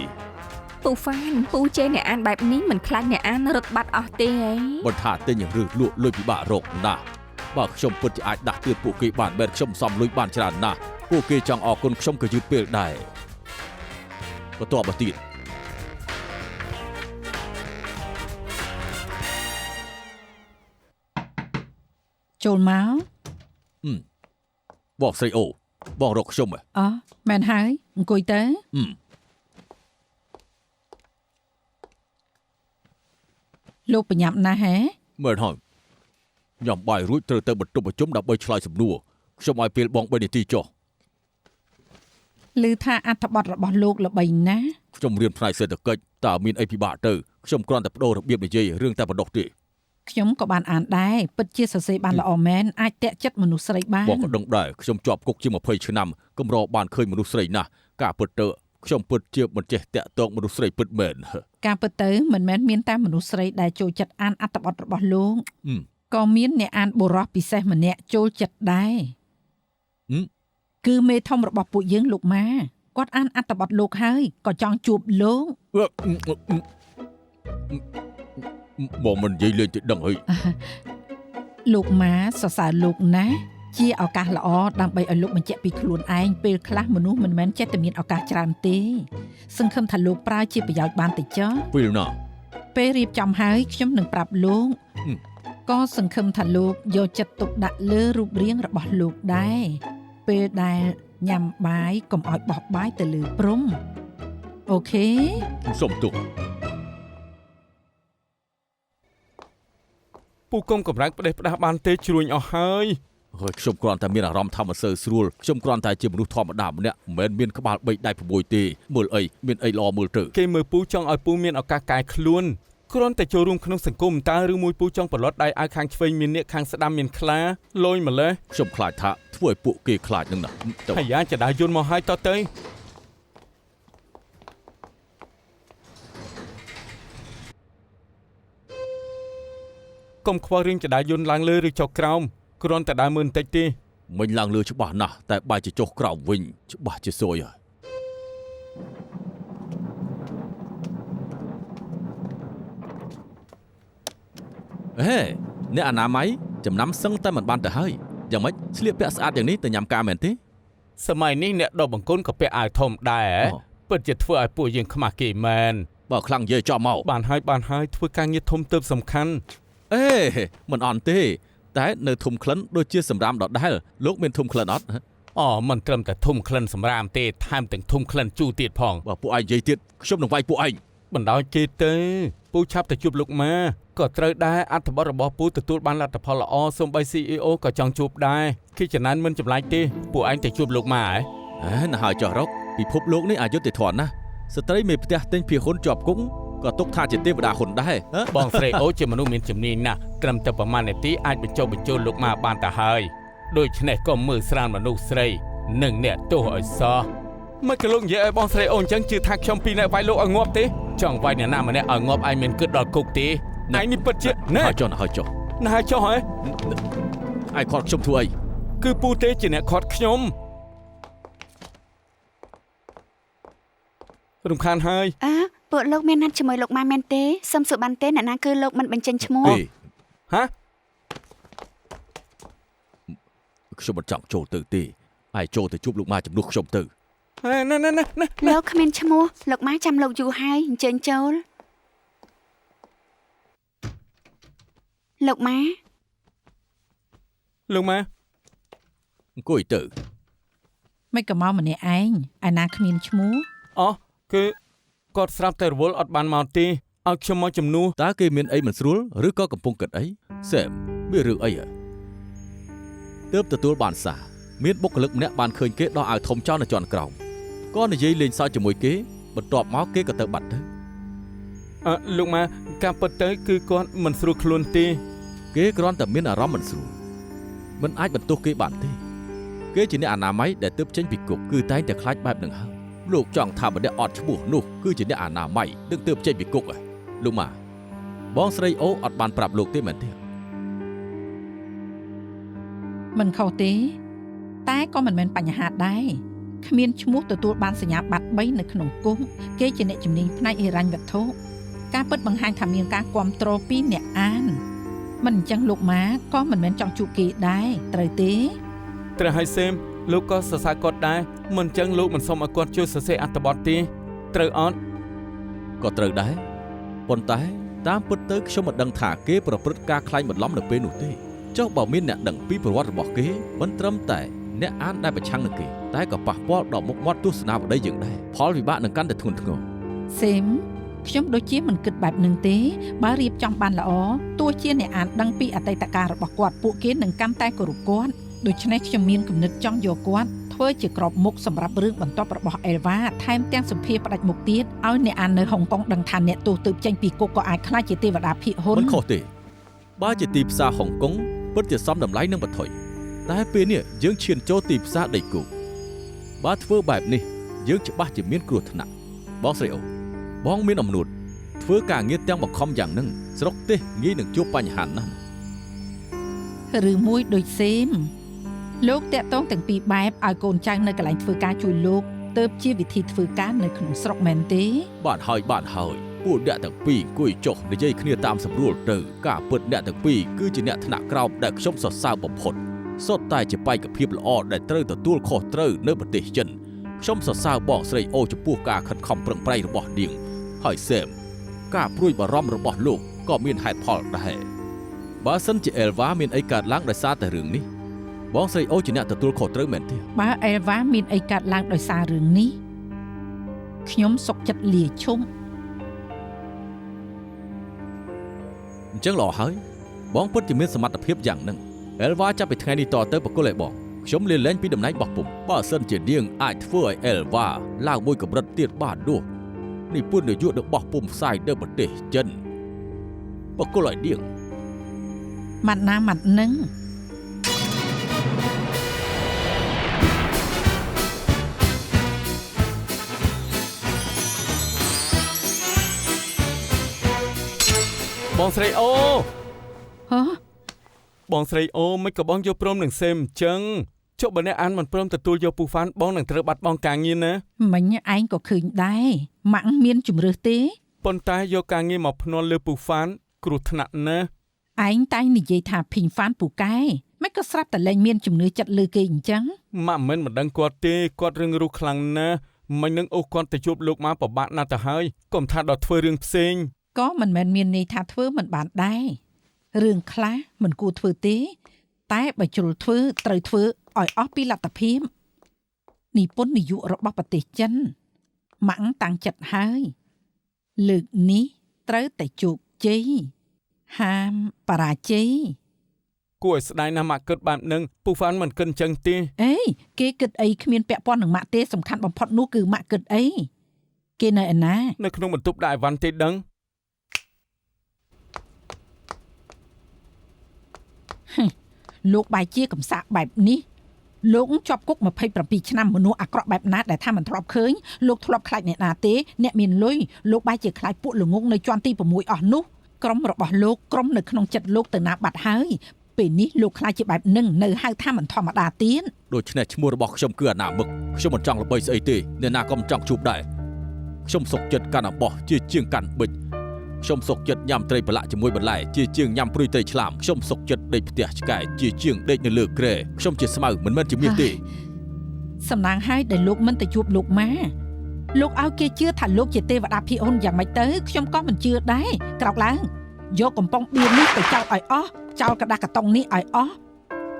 ពូហ្វានពូចេះអ្នកអានបែបនេះមិនខ្លាចអ្នកអានរត់បាត់អស់ទេហីបើថាទិញឬលក់លុយពិបាករកណាស់ បើខ្ញុំពិតជាអាចដាស់តឿនពួកគេបានបែរខ្ញុំសំលុយបានច្រើនណាស់ពួកគេចង់អរគុណខ្ញុំក៏យឺតពេលដែរបន្តមកទៀតចូលមកបងស្រីអូបងរកខ្ញុំហ៎អមែនហើយអង្គុយទៅលោកបញ្ញាប់ណាស់ហ៎មើលហើយញ៉ាំបាយរួចត្រូវទៅបន្ទប់ប្រជុំដើម្បីឆ្លើយសំណួរខ្ញុំឲ្យពេលបង3នាទីចុះឮថាអត្ថបទរបស់លោកល្បីណាស់ខ្ញុំរៀនផ្នែកសេដ្ឋកិច្ចតើមានអីពិបាកទៅខ្ញុំគ្រាន់តែបដូររបៀបនិយាយរឿងតែប៉ុណ្ណោះទេខ្ញុំក៏បានអានដែរពិតជាសរសេរបានល្អមែនអាចតាក់ចិត្តមនុស្សស្រីបានបងក៏ដឹងដែរខ្ញុំជាប់គុកជាង20ឆ្នាំកម្របានឃើញមនុស្សស្រីណាស់ការពិតទៅខ្ញុំពិតជាមិនចេះតាក់ទងមនុស្សស្រីពិតមែនការពិតទៅមិនមែនមានតែមនុស្សស្រីដែលចូលចិត្តអានអត្ថបទរបស់លោកក៏មានអ្នកអានបុរសពិសេសម្នាក់ចូលចិត្តដែរគឺមេធំរបស់ពួកយើងលោកម៉ាគាត់អានអត្ថបទលោកហើយក៏ចង់ជួបលោកបងមិននិយាយលេងទៅដឹងហើយលោកម៉ាសរសើរលោកណាស់ជាឱកាសល្អដើម្បីឲ្យលោកបញ្ជាក់ពីខ្លួនឯងពេលខ្លះមនុស្សមិនមែនចេះតែមានឱកាសច្រើនទេសង្ឃឹមថាលោកប្រើជាប្រយោជន៍បានទៅចុះពេលណាពេលរៀបចំហើយខ្ញុំនឹងប្រាប់លោកក៏សង្ឃឹមថាលោកយកចិត្តទុកដាក់លើរូបរាងរបស់លោកដែរពេលដែលញ៉ាំបាយកុំឲ្យបោះបាយទៅលើព្រំអូខេសុំទោសពូកុំកម្រាំងផ្ដេសផ្ដាស់បានទេជ្រួញអស់ហើយខ្ញុំគ្រាន់តែមានអារម្មណ៍ថាមិនសូវស្រួលខ្ញុំគ្រាន់តែជាមនុស្សធម្មតាម្នាក់មិនមែនមានក្បាល3ដៃ6ទេមើលអីមានអីល្អមើលទៅគេមើលពូចង់ឲ្យពូមានឱកាសកែខ្លួនគ្រាន់តែចូលរួមក្នុងសង្គមតើឬមួយពូចង់ប្រឡត់ដៃឲ្យខាងឆ្វេងមានអ្នកខាងស្ដាំមានខ្លាលយម្លេះខ្ញុំខ្លាចថាធ្វើឲ្យពួកគេខ្លាចនឹងណាហើយយ៉ាចដាយន្តមកឲ្យតទៅកុំខ្វល់រឿងចដាយន្តឡើងលើឬចុះក្រោមគ្រាន់តែដើរមើលបន្តិចទេមិញឡើងលើច្បាស់ណាស់តែបែរជាចុះក្រោមវិញច្បាស់ជាសួយហើយអ្នកអនាម័យចំណាំសឹងតែមិនបានទៅហើយយ៉ាងម៉េចស្លៀកពាក់ស្អាតយ៉ាងនេះទៅញ៉ាំការមែនទេសម័យនេះអ្នកដកបង្គន់ក៏ពាក់អាវធំដែរពិតជាធ្វើឲ្យពួកយើងខ្មាស់គេមែនបើខ្លាំងនិយាយចំមកបានហើយធ្វើការងារធំទើបសំខាន់មិនអន់ទេតែនៅធំក្លិនដូចជាសម្រាមដដែលលោកមានធំក្លិនអត់មិនត្រឹមតែធំក្លិនសម្រាមទេថែមទាំងធំក្លិនជូរទៀតផងបើពួកឯងនិយាយទៀតខ្ញុំនឹងវាយពួកឯងបណ្ដោយគេទេពូឆាប់ទៅជួបលោកម៉ាក៏ត្រូវដែរអត្ថបទរបស់ពូទទួលបានលទ្ធផលល្អសូម្បី CEO ក៏ចង់ជួបដែរគេចំណានមិនចម្លែកទេពួកឯងទៅជួបលោកម៉ាណាហើយចោះរកពិភពលោកនេះអយុត្តិធម៌ណាស់ស្ត្រីមេផ្ទះទិញភាហ៊ុនជាប់គុកក៏ទុកថាជាទេវតាហ៊ុនដែរបងស្រីអូជាមនុស្សមានជំនាញណាស់ត្រឹមតែប្រហែលនាទីអាចបញ្ចូលលោកម៉ាបានទៅហើយដូច្នេះក៏មើលស្រានមនុស្សស្រីនិងអ្នកទោសឲ្យសោះមិនក៏លោកនិយាយឲ្យបងស្រីអូអញ្ចឹងជឿថាខ្ញុំពីរអ្នកវាយលោកឲ្យងាប់ទេចង់វាយអ្នកណាម្នាក់ឲ្យងាប់ឯងមានគិតដល់គុកទេឯងនេះពិតជាណែចុះហើយចុះណាហើយចុះហើយឯងខាត់ខ្ញុំធ្វើអីគឺពូទេជាអ្នកខាត់ខ្ញុំរំខានហើយពួកលោកមានណាត់ជាមួយលោកម៉ាមែនទេសុំសួរបានទេអ្នកណាគឺលោកមិនបញ្ចេញឈ្មោះហ៎ខ្ញុំមិនចង់ចូលទៅទេឯងចូលទៅជួបលោកម៉ាជំនួសខ្ញុំទៅណែលោកគ្មានឈ្មោះលោកម៉ាចាំលោកយូរហើយអញ្ជើញចូលលោកម៉ាអង្គុយទៅមិនក៏មកម្នាក់ឯងឯណាគ្មានឈ្មោះគឺគាត់ស្រាប់តែរវល់អត់បានមកទេឲ្យខ្ញុំមកជំនួសតើគេមានអីមិនស្រួលឬក៏កំពុងគិតអីសែមមានរឿងអីទើបទទួលបានសារមានបុគ្គលិកម្នាក់បានឃើញគេដោះអាវធំចោលនៅជាន់ក្រោមក៏និយាយលេងសើចជាមួយគេបន្ទាប់មកគេក៏ទៅបាត់ទៅលោកម៉ាការពិតទៅគឺគាត់មិនស្រួលខ្លួនទេគេគ្រាន់តែមានអារម្មណ៍មិនស្រួលមិនអាចបន្ទោសគេបានទេគេជាអ្នកអនាម័យដែលទើបចេញពីគុកគឺតែងតែខ្លាចបែបហ្នឹងហើយលោកចង់ថាម្នាក់អត់ឈ្មោះនោះគឺជាអ្នកអនាម័យនឹងទើបចេញពីគុកលោកម៉ាបងស្រីអូអត់បានប្រាប់លោកទេមែនទេមិនខុសទេតែក៏មិនមែនបញ្ហាដែរគ្មានឈ្មោះទទួលបានសញ្ញាបត្រ3នៅក្នុងគុកគេជាអ្នកជំនាញផ្នែកហិរញ្ញវត្ថុការពិតបង្ហាញថាមានការគាំទ្រពីអ្នកអាន មិនអញ្ចឹងលោកម៉ាក៏មិនមែនចង់ជួបគេដែរត្រូវទេ ត្រូវហើយសេមលោកក៏សរសើរគាត់ដែរមិនអញ្ចឹងលោកមិនសុំឲ្យគាត់ជួយសរសេរអត្ថបទទេត្រូវអត់ ក៏ត្រូវដែរប៉ុន្តែតាមពិតទៅខ្ញុំមិនដឹងថាគេប្រព្រឹត្តការក្លែងបន្លំនៅពេលនោះទេចុះបើមានអ្នកដឹងពីប្រវត្តិរបស់គេមិនត្រឹមតែអ្នកអានដែលប្រឆាំងនឹងគេតែក៏ប៉ះពាល់ដល់មុខមាត់ទស្សនាវដ្តីយើងដែរផលវិបាកនឹងកាន់តែធ្ងន់ធ្ងរ សេមខ្ញុំដូចជាមិនគិតបែបនឹងទេបើរៀបចំបានល្អទោះជាអ្នកអានដឹងពីអតីតកាលរបស់គាត់ពួកគេនឹងកាន់តែគោរពគាត់ដូច្នេះខ្ញុំមានគំនិតចង់យកគាត់ធ្វើជាក្របមុខសម្រាប់រឿងបន្ទាប់របស់អេលវ៉ាថែមទាំងសម្ភារផ្ដាច់មុខទៀតឲ្យអ្នកអាននៅហុងកុងដឹងថាអ្នកទោសទើបចេញពីគុកក៏អាចក្លាយជាទេវតាភិហ៊ុន មិនខុសទេបើជាទីផ្សារហុងកុងពិតជាសមតម្លៃនឹងបន្ថយតែពេលនេះយើងឈានចូលទីផ្សារដីគោកបើធ្វើបែបនេះយើងច្បាស់ជាមានគ្រោះថ្នាក់បងស្រីអូបងមានអំណួតធ្វើការងារទាំងបង្ខំយ៉ាងហ្នឹងស្រុកទេសងាយនឹងជួបបញ្ហាណាស់ ឬមួយដូចសេមលោកតាក់ទងទាំងពីរបែបឲ្យកូនចៅនៅកន្លែងធ្វើការជួយលោកទៅជាវិធីធ្វើការនៅក្នុងស្រុកមែនទេ បានហើយពួកអ្នកទាំងពីរគួយចុះនិយាយគ្នាតាមសម្រួលទៅការពិតអ្នកទាំងពីរគឺជាអ្នកថ្នាក់ក្រោមដែលខ្ញុំសរសើរបំផុតសុទ្ធតែជាបេក្ខភាពល្អដែលត្រូវទទួលខុសត្រូវនៅប្រទេសចិនខ្ញុំសរសើរបងស្រីអូចំពោះការខិតខំប្រឹងប្រែងរបស់នាងហើយសេមការព្រួយបារម្ភរបស់លោកក៏មានហេតុផលដែរបើសិនជាអេលវ៉ាមានអីកើតឡើងដោយសារតែរឿងនេះបងស្រីអូជាអ្នកទទួលខុសត្រូវមែនទេ បើអេលវ៉ាមានអីកើតឡើងដោយសាររឿងនេះខ្ញុំសុខចិត្តលាឈុំ អញ្ចឹងល្អហើយបងពិតជាមានសមត្ថភាពយ៉ាងហ្នឹងអេលវ៉ាចាប់ពីថ្ងៃនេះតទៅបកគលឲ្យបងខ្ញុំលាលែងពីតំណែងរបស់ពុំបើសិនជានាងអាចធ្វើឲ្យអេលវ៉ាឡើងមួយកម្រិតទៀតបាននោះនេះពុននយោបាយរបស់ពុំផ្សាយនៅប្រទេសចិនបកគលឲ្យនាង ម៉ាត់ណាម៉ាត់នឹង បងស្រីអូ ហ៎ បងស្រីអូមិនក៏បងយកព្រមនឹងសេមអញ្ចឹងចុះបើអ្នកអានមិនព្រមទទួលយកពូហ្វានបងនឹងត្រូវបាត់បង់ការងារណា មិញឯងក៏ឃើញដែរម៉ាក់មានជំរឿសទេ ប៉ុន្តែយកការងារមកភ្នាល់លើពូហ្វានគ្រោះថ្នាក់ណាស់ ឯងតែងនិយាយថាភីងហ្វានពូកែមិនក៏ស្រាប់តែលែងមានជំនឿចិត្តលើគេអញ្ចឹង ម៉ាក់មិនដឹងគាត់ទេគាត់រឹងរូសខ្លាំងណាស់មិននឹងអូសគាត់ទៅជួបលោកមកពិបាកណាស់ទៅហើយកុំថាដល់ធ្វើរឿងផ្សេង ក៏មិនមែនមានន័យថាធ្វើមិនបានដែររឿងខ្លះមិនគួរធ្វើទេតែបើជ្រុលធ្វើត្រូវធ្វើឲ្យអស់ពីលទ្ធភាពនិពន្ធនយោបាយរបស់ប្រទេសចិនម៉ាក់តាំងចិត្តហើយលើកនេះត្រូវតែជោគជ័យហាមបរាជ័យ គួរឲ្យស្ដាយណាស់ម៉ាក់គិតបែបហ្នឹងពូហ្វានមិនគិតអញ្ចឹងទេ អេគេគិតអីគ្មានពាក់ព័ន្ធនឹងម៉ាក់ទេសំខាន់បំផុតនោះគឺម៉ាក់គិតអីគេនៅឯណា នៅក្នុងបន្ទប់ដាក់អីវ៉ាន់ទេដឹង លោកបាយជាកំសាកបែបនេះលោកជាប់គុក27ឆ្នាំមនុស្សអាក្រក់បែបណាដែលថាមិនធ្លាប់ឃើញលោកធ្លាប់ខ្លាចអ្នកណាទេអ្នកមានលុយលោកបាយជាខ្លាចពួកល្ងងនៅជាន់ទី6អស់នោះក្រុមរបស់លោកក្រុមនៅក្នុងចិត្តលោកទៅណាបាត់ហើយពេលនេះលោកខ្លាចជាបែបនឹងនៅហៅថាមិនធម្មតាទៀត ដូច្នេះឈ្មោះរបស់ខ្ញុំគឺអនាមឹកខ្ញុំមិនចង់ល្បីស្អីទេអ្នកណាក៏មិនចង់ជួបដែរខ្ញុំសុកចិត្តកាន់អំបោះជាជាងកាន់ប៊ិចខ្ញុំសុកចិត្តញ៉ាំត្រីប្រឡាក់ជាមួយបន្លែជាជាងញ៉ាំព្រួយត្រីឆ្លាមខ្ញុំសុកចិត្តដេកផ្ទះឆ្កែជាជាងដេកនៅលើគ្រែខ្ញុំជាស្មៅមិនមែនជាមាសទេ សំណាងហើយដែលលោកមិនទៅជួបលោកម៉ាលោកឲ្យគេជឿថាលោកជាទេវតាភិហ៊ុនយ៉ាងម៉េចទៅខ្ញុំក៏មិនជឿដែរក្រោកឡើងយកកំប៉ុងបៀនេះទៅចោលឲ្យអស់ចោលกระดาษកាតុងនេះឲ្យអស់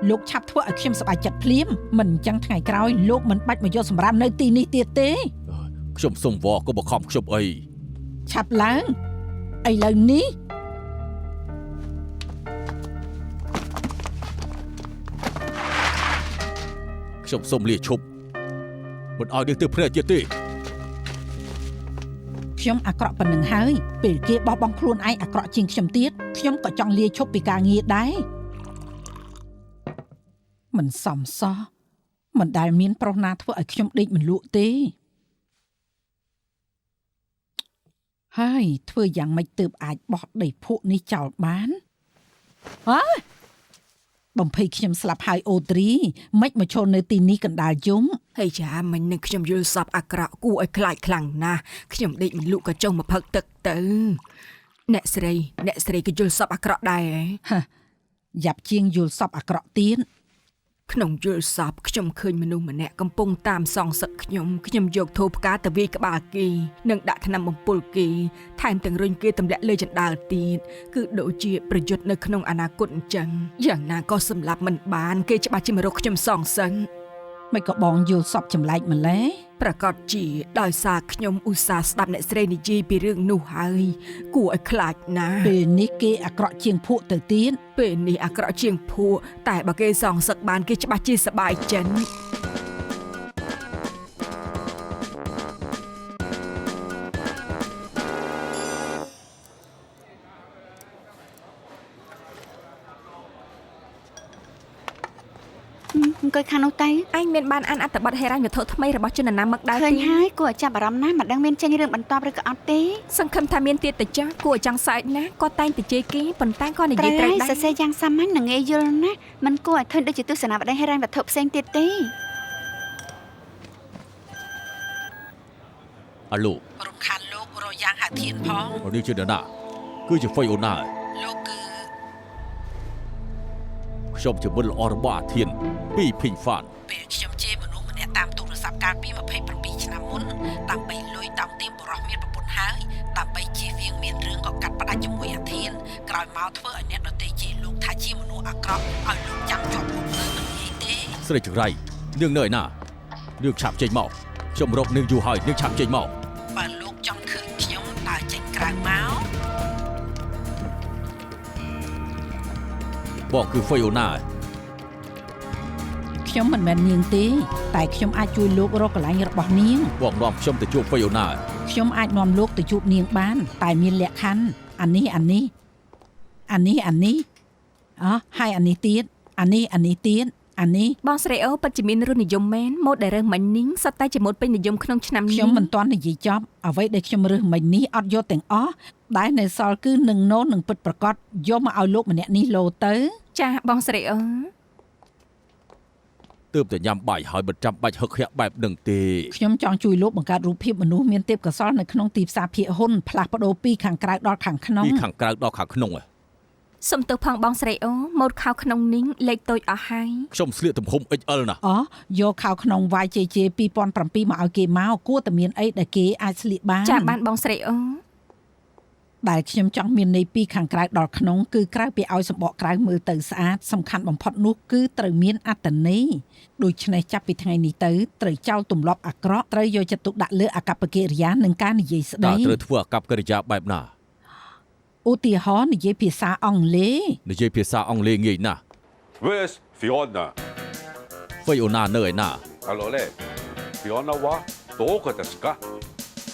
លោកឆាប់ធ្វើឲ្យខ្ញុំសប្បាយចិត្តភ្លាមមិនអញ្ចឹងថ្ងៃក្រោយលោកមិនបាច់មកយកសម្រាប់នៅទីនេះទៀតទេ ខ្ញុំសុំវក៏បខំខ្ញុំអី ឆាប់ឡើងឥឡូវនេះខ្ញុំសុំលាឈប់មិនឲ្យនឹងទៅភ្នែកទៀតទេ ខ្ញុំអាក្រក់ប៉ុណ្្នឹងហើយពេលគេបោះបង់ខ្លួនឯងអាក្រក់ជាងខ្ញុំទៀតខ្ញុំក៏ចង់លាឈប់ពីការងារដែរមិនសមសោះមិនដែលមានប្រុសណាធ្វើឲ្យខ្ញុំដេកមិនលក់ទេហើយធ្វើយ៉ាងម៉េចទើបអាចបោះដីភក់នេះចោលបានហ៎បំភ័យខ្ញុំស្លាប់ហើយអូទ្រីមិនមកឈរនៅទីនេះកណ្ដាលយំ ហើយចាមិញនឹងខ្ញុំយល់សពអាក្រក់គួរឲ្យខ្លាចខ្លាំងណាស់ខ្ញុំដេកមិនលក់ក៏ចុះមកផឹកទឹកទៅ អ្នកស្រីក៏យល់សពអាក្រក់ដែរ យ៉ាប់ជាងយល់សពអាក្រក់ទៀត ក្នុងយល់សពខ្ញុំឃើញមនុស្សម្នាក់កំពុងតាមសងសឹកខ្ញុំយកធូបផ្កាទៅវាយក្បាលគេនិងដាក់ថ្នាំបំពុលគេថែមទាំងរុញគេទម្លាក់លើជណ្ដាលទៀតគឺដូចជាប្រយុទ្ធនៅក្នុងអនាគតអញ្ចឹងយ៉ាងណាក៏សម្លាប់មិនបានគេច្បាស់ជាមករកខ្ញុំសងសឹក មិនក៏បងយល់សពចម្លែកម្ល៉េះ ប្រកាសជាដោយសារខ្ញុំឧស្សាហ៍ស្ដាប់អ្នកស្រីនិយាយពីរឿងនោះហើយគួរឲ្យខ្លាចណាស់ ពេលនេះគេអាក្រក់ជាងភក់ទៅទៀត ពេលនេះអាក្រក់ជាងភក់តែបើគេសងសឹកបានគេច្បាស់ជាសប្បាយចិត្ត អង្គុយខាងនោះទៅ ឯងមានបានអានអត្ថបទហិរញ្ញវត្ថុថ្មីរបស់ជនណាមឹកដែរ ឃើញ ទេ ហើយគួរឲ្យចាប់អារម្មណ៍ណាស់មិនដឹងមានចេញរឿងបន្តឬក៏អត់ទេ សង្ឃឹមថាមានទៀតទៅចាស់គួរឲ្យចង់សើចណាស់គាត់តែងតែជេរគេប៉ុន្តែគាត់និយាយត្រូវដែរ សរសេរយ៉ាងសាមញ្ញនិងងាយយល់ណាស់មិនគួរឲ្យឃើញដូចជាទស្សនវិស័យហិរញ្ញវត្ថុផ្សេងទៀតទេ អាឡូ រំខានលោករយ៉ាងហាធានផង នេះជានរណាគឺជាហ្វៃអូណា លោកគឺ ខ្ញុំជាមិត្តល្អរបស់អាធានពីភីងហ្វាន ពេលខ្ញុំជេរមនុស្សម្នាក់តាមទូរស័ព្ទកាលពី27ឆ្នាំមុនដើម្បីលុយតាមទីបរោះមានប្រពន្ធហើយដើម្បីជៀសវាងមានរឿងក៏កាត់ផ្ដាច់ជាមួយអាធានក្រោយមកធ្វើឲ្យអ្នកដទៃជេរលោកថាជាមនុស្សអាក្រក់ឲ្យលោកចាំជាប់គុកលើនឹងនិយាយទេ ស្រីចង្រៃនាងនៅឯណានាងឆាប់ចេញមកខ្ញុំរកនាងយូរហើយនាងឆាប់ចេញមក បើលោកចង់ឃើញខ្ញុំដើរចេញក្រៅមក បងគឺហ្វៃអូណា ខ្ញុំមិនមែននាងទេតែខ្ញុំអាចជួយលោករកកន្លែងរបស់នាង បងនាំខ្ញុំទៅជួបហ្វៃអូណា ខ្ញុំអាចនាំលោកទៅជួបនាងបានតែមានលក្ខខណ្ឌអានេះហើយអានេះទៀតអានេះទៀតអានេះ បងស្រីអូពិតជាមានរសនិយមមែនម៉ូតដែលរើសមិញនេះសុទ្ធតែជាម៉ូតពេញនិយមក្នុងឆ្នាំនេះ ខ្ញុំមិនទាន់និយាយចប់អ្វីដែលខ្ញុំរើសមិញនេះអត់យកទាំងអស់ដែលនៅសល់គឺនឹងណូននឹងពិតប្រកបយកមកឲ្យលោកម្នាក់នេះលោទៅ ចាបងស្រីអូ ទើបតែញ៉ាំបាយហើយមិនចាំបាច់ហឹកហាក់បែបនឹងទេ ខ្ញុំចង់ជួយលោកបង្កើតរូបភាពមនុស្សមានទេពកោសល្យនៅក្នុងទីផ្សារភាគហ៊ុនផ្លាស់ប្ដូរពីខាងក្រៅដល់ខាងក្នុង ពីខាងក្រៅដល់ខាងក្នុង សុំទោសផងបងស្រីអូម៉ូតខោក្នុងនេះលេខតូចអស់ហើយ ខ្ញុំស្លៀកទំហំ XL ណា អូយកខោក្នុង YJJ 2007មកឲ្យគេមកគួរតែមានអីដែលគេអាចស្លៀកបាន ចាបានបងស្រីអូ ដែលខ្ញុំចង់មានន័យពីខាងក្រៅដល់ក្នុងគឺក្រៅពីឲ្យសម្បកក្រៅមើលទៅស្អាតសំខាន់បំផុតនោះគឺត្រូវមានអត្តន័យដូច្នេះចាប់ពីថ្ងៃនេះទៅត្រូវចោលទម្លាប់អាក្រក់ត្រូវយកចិត្តទុកដាក់លើអកប្បកិរិយានិងការនិយាយស្ តើ ដី ត្រូវធ្វើអាកប្បកិរិយាបែបណា ឧទាហរណ៍និយាយភាសាអង់គ្លេស និយាយភាសាអង់គ្លេសងាយណាស់ Where's Fiona? ហ្វៃអូណានៅឯណា Hello, le. Fiona wa doka desu ka?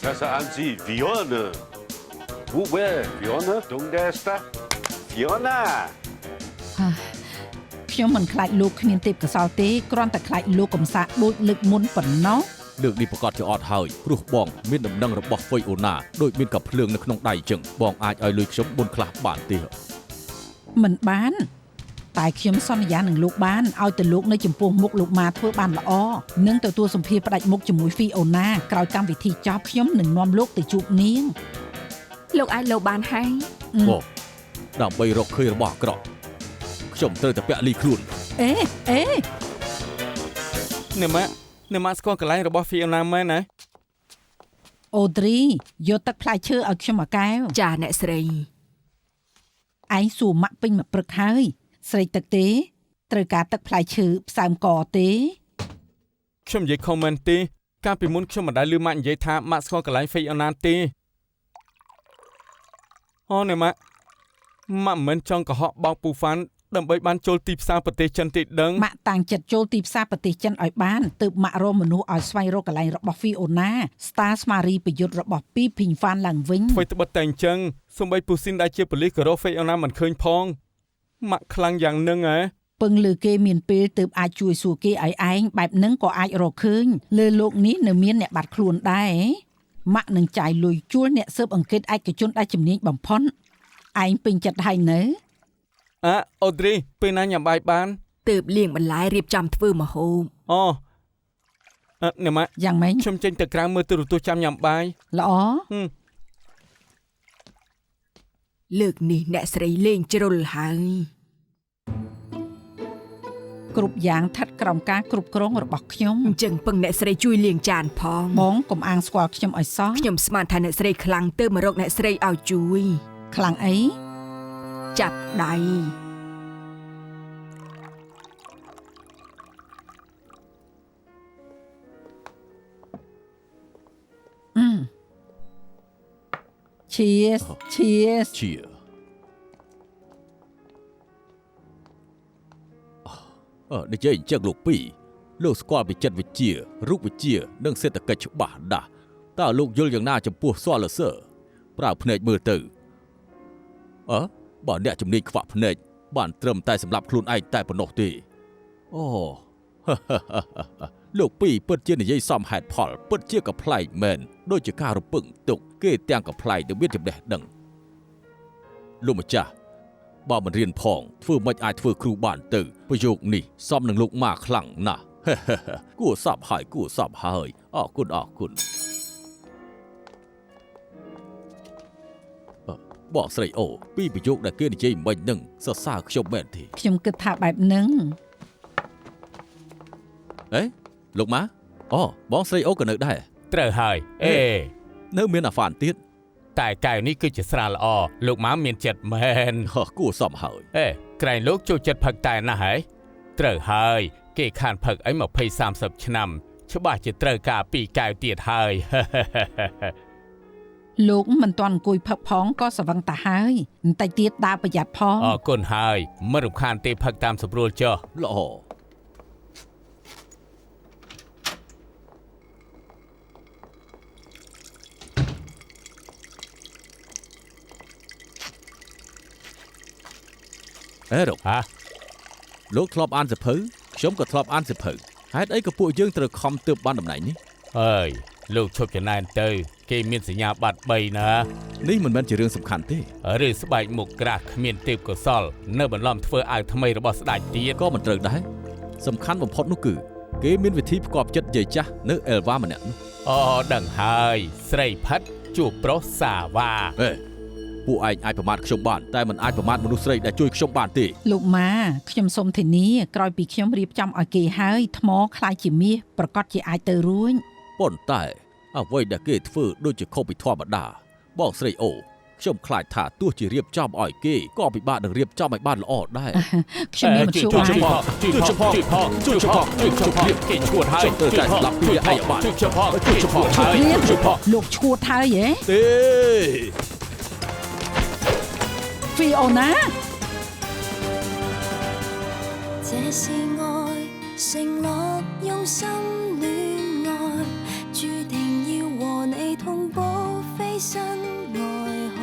Kasa anzi Fiona. Where Fiona? Donde está? Fiona. ខ្ញុំមិនខ្លាចលោកគ្មានទេពកោសល្យទេគ្រាន់តែខ្លាចលោកកំសាកដូចលើកមុនប៉ុណ្ណោះ លើកនេះប្រកាសជាអត់ហើយព្រោះបងមានដំណឹងរបស់ហ្វៃអូណាដូចមានកាភ្លើងនៅក្នុងដៃចឹងបងអាចឲ្យលុយខ្ញុំ4ខ្លះបានទេ មិនបានតែខ្ញុំសន្យានឹងលោកបានឲ្យទៅលោកនៅចំពោះមុខលោកម៉ាធ្វើបានល្អនិងទទួលសម្ភារផ្ដាច់មុខជាមួយហ្វីអូណាក្រោយកម្មវិធីចប់ខ្ញុំនឹងនាំលោកទៅជួបនាង លោកអាចលោបានហើយ បងដើម្បីរកឃើញរបស់អាក្រក់ខ្ញុំត្រូវតែពាក់លីខ្លួន អេ អ្នកម៉ាក់ស្គាល់កន្លែងរបស់ Fiona មែនណា អូទ្រីយកទឹកផ្លែឈើឲ្យខ្ញុំមួយកែវ ចាអ្នកស្រី ឯងសួរម៉ាក់ពេញមួយព្រឹកហើយស្រេកទឹកទេត្រូវការទឹកផ្លែឈើផ្សើមកទេ ខ្ញុំនិយាយ comment ទេកាលពីមុនខ្ញុំមិនដែលឮម៉ាក់និយាយថាម៉ាក់ស្គាល់កន្លែង Fiona ទេអូអ្នកម៉ាក់មិនមែនចង់កុហកបោកពូហ្វាន់ដើម្បីបានចូលទីផ្សារប្រទេសចិនទេដឹង ម៉ាក់តាំងចិត្តចូលទីផ្សារប្រទេសចិនឲ្យបានទើបម៉ាក់រកមនុស្សឲ្យស្វែងរកកន្លែងរបស់ Fiona Star ស្មារីប្រយុទ្ធរបស់ពីភីងហ្វានឡើងវិញ អ្វីត្បិតតែអញ្ចឹងសូម្បីពូស៊ីនដែលជាប៉ូលីសក៏រក Fiona មិនឃើញផងម៉ាក់ខ្លាំងយ៉ាងនឹងហ៎ ពឹងលើគេមានពេលទើបអាចជួយសួរគេឲ្យឯងបែបហ្នឹងក៏អាចរកឃើញលើលោកនេះនៅមានអ្នកបាត់ខ្លួនដែរម៉ាក់នឹងចាយលុយជួលអ្នកស៊ើបអង្កេតឯកជនដែលជំនាញបំផុតឯងពេញចិត្តហើយនៅ អូទ្រីពេលណាញ៉ាំបាយបាន ទើបលាងបន្លែរៀបចំធ្វើម្ហូប អូអ្នកម៉ាក់ យ៉ាងម៉េច ខ្ញុំចេញទៅក្រៅមើលទូរទស្សន៍ចាំញ៉ាំបាយ ល្អ លើកនេះអ្នកស្រីលេងជ្រុលហើយ គ្រប់យ៉ាងស្ថិតក្រោមការគ្រប់គ្រងរបស់ខ្ញុំ អញ្ចឹងពឹងអ្នកស្រីជួយលាងចានផង បងកុំអាងស្គាល់ខ្ញុំឲ្យសោះ ខ្ញុំស្មានថាអ្នកស្រីខ្លាំងទើបមករកអ្នកស្រីឲ្យជួយ ខ្លាំងអី ចាប់ដៃ Cheers Cheers ជា និយាយអញ្ចឹងលោកពីរលោកស្គាល់ពីចិត្តវិទ្យារូបវិទ្យានិងសេដ្ឋកិច្ចច្បាស់ដាស់តើលោកយល់យ៉ាងណាចំពោះសលសើប្រើភ្នែកមើលទៅបើអ្នកជំនាញខ្វាក់ភ្នែកបានត្រឹមតែសម្រាប់ខ្លួនឯងតែប៉ុណ្ណោះទេអូ លោកពីរពិតជានិយាយសមហេតុផលពិតជាកំប្លែងមែនដូចជាការរំពឹងទុកគេទាំងកំប្លែងដែលមានចំណេះដឹងលោកម្ចាស់បើមិនរៀនផងធ្វើមិនអាចធ្វើគ្រូបានទៅប្រយោគនេះសមនឹងលោកម៉ាខ្លាំងណាស់ គួរសពហើយអរគុណបងស្រីអូពីប្រយោគដែលគេនិយាយមិញនឹងសរសើរខ្ញុំមែនទេ ខ្ញុំគិតថាបែបហ្នឹង លោកម៉ាបងស្រីអូក៏នៅដែរ ត្រូវហើយនៅមានអាហ្វានទៀត តែកែវនេះគឺជាស្រាល្អលោកម៉ាមានចិត្តមែន គួរសមហើយ ក្រែងលោកចូលចិត្តផឹកតែណាស់ហើយត្រូវហើយគេខានផឹកអី20-30 ឆ្នាំច្បាស់ជាត្រូវការ2កែវទៀតហើយ លោកមិនទាន់អង្គុយផឹកផងក៏ស្វឹងតាហើយបន្តិចទៀតដើរប្រយ័ត្នផង អរគុណហើយមិនរំខានទេផឹកតាមស្រួលចុះ ល្អ រកលោកធ្លាប់អានសៀវភៅខ្ញុំក៏ធ្លាប់អានសៀវភៅហេតុអីក៏ពួកយើងត្រូវខំទើបបានតំណែងនេះ លោកឈប់ចំណែនទៅគេមានសញ្ញាបត្រ3ណា នេះមិនមែនជារឿងសំខាន់ទេ ឬស្បែកមុខក្រាស់គ្មានទេពកោសលនៅបន្លំធ្វើអាវថ្មីរបស់ស្ដេចទៀត ក៏មិនត្រូវដែរសំខាន់បំផុតនោះគឺគេមានវិធីផ្គប់ចិត្តយាយចាស់នៅអេលវ៉ាម្នាក់នោះ ដឹងហើយស្រីផិតជួបប្រុសសាវ៉ា ពួកឯងអាចប្រមាថខ្ញុំបានតែមិនអាចប្រមាថមនុស្សស្រីដែលជួយខ្ញុំបានទេ លោកម៉ាខ្ញុំសូមធានាក្រោយពីខ្ញុំរៀបចំឲ្យគេហើយថ្មខ្លាយជាមាសប្រកាសជាអាចទៅរួច ប៉ុន្តែអ្វីដែលគេធ្វើដូចជាខុសពីធម្មតាបងស្រីអូខ្ញុំខ្លាចថាទោះជារៀបចំឲ្យគេក៏ពិបាកនឹងរៀបចំឲ្យបានល្អដែរ ខ្ញុំមានមធ្យោបាយ ជួយគេឈួតហើយ ទៅតែស្លាប់ពីអាយបាត់ លោកឈួតហើយហ៎ ទេ Fiona 這是愛，承諾用心戀愛，注定要和你同步飛身外海。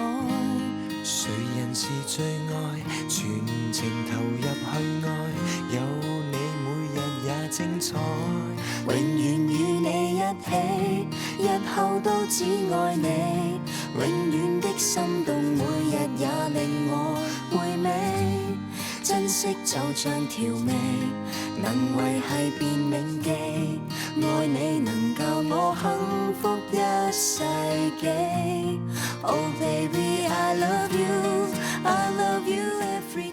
誰人是最愛，全情投入去愛，有你每日也精彩，永遠與你一起，日後都只愛你，永遠的心動每日也令我回味。珍惜就像調味，能維繫便銘記，愛你能教我幸福一世紀。Oh baby I love you every